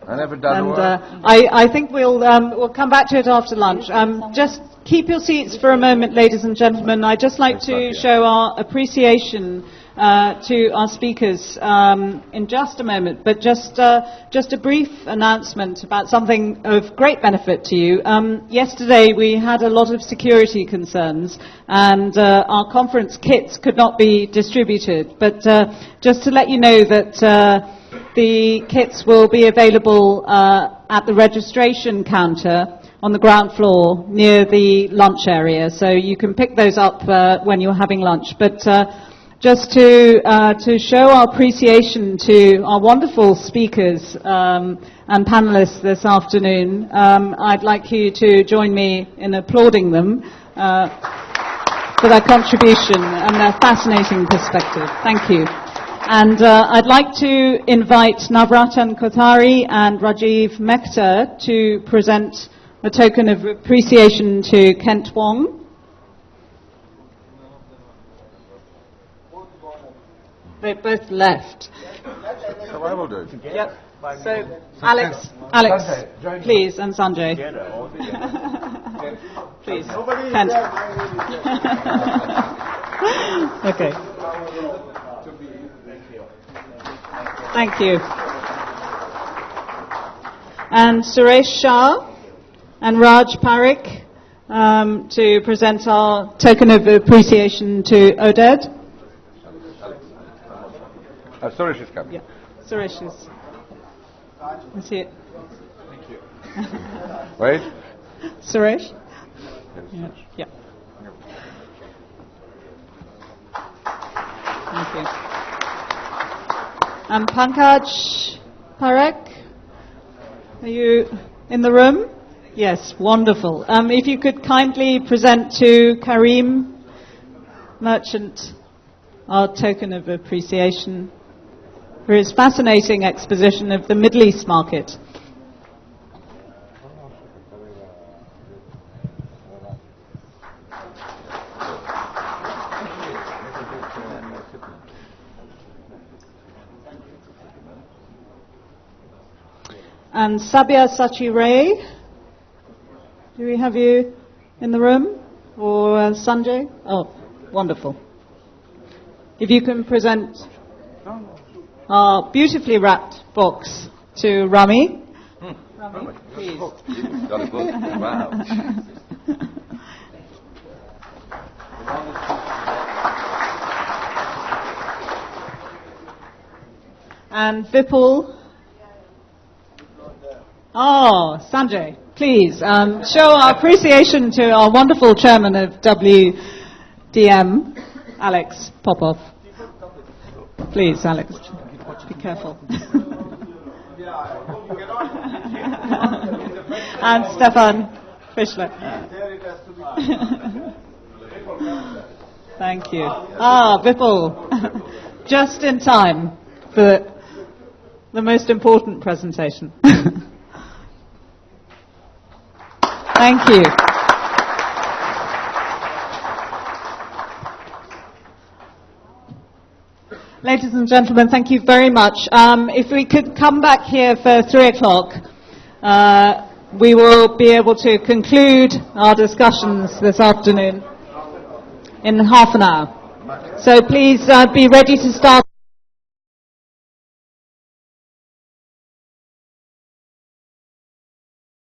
I never done work. I think we'll come back to it after lunch. Just keep your seats for a moment, ladies and gentlemen. I'd just like to show our appreciation to our speakers in just a moment, but just a brief announcement about something of great benefit to you. Yesterday we had a lot of security concerns, and our conference kits could not be distributed, but just to let you know that the kits will be available at the registration counter on the ground floor near the lunch area, so you can pick those up when you're having lunch. But just to show our appreciation to our wonderful speakers and panelists this afternoon, I'd like you to join me in applauding them for their contribution and their fascinating perspective. Thank you. And I'd like to invite Navratan Kothari and Rajiv Mehta to present a token of appreciation to Kent Wong. They both left. So I will do it. Yep. So, Alex, please, and Sanjay. Please, Kent. Okay. Thank you. And Suresh Shah and Raj Parekh to present our token of appreciation to Oded. Suresh is coming. Yeah, Suresh is. I see it. Thank you. Right? Suresh? Yeah. Thank you. And Pankaj Parekh, are you in the room? Yes, wonderful. If you could kindly present to Karim Merchant our token of appreciation for his fascinating exposition of the Middle East market. And Sabia Sachi Ray, do we have you in the room? Or Sanjay? Oh, wonderful. If you can present our beautifully wrapped box to Rami. Rami, please. Got a book. Wow. And Vipul. Oh, Sanjay, please show our appreciation to our wonderful chairman of WDM, Alex Popov. Please, Alex, be careful. And Stefan Fischler. Thank you. Vipul, just in time for the most important presentation. Thank you. Ladies and gentlemen, thank you very much. If we could come back here for 3 o'clock, we will be able to conclude our discussions this afternoon in half an hour. So please be ready to start.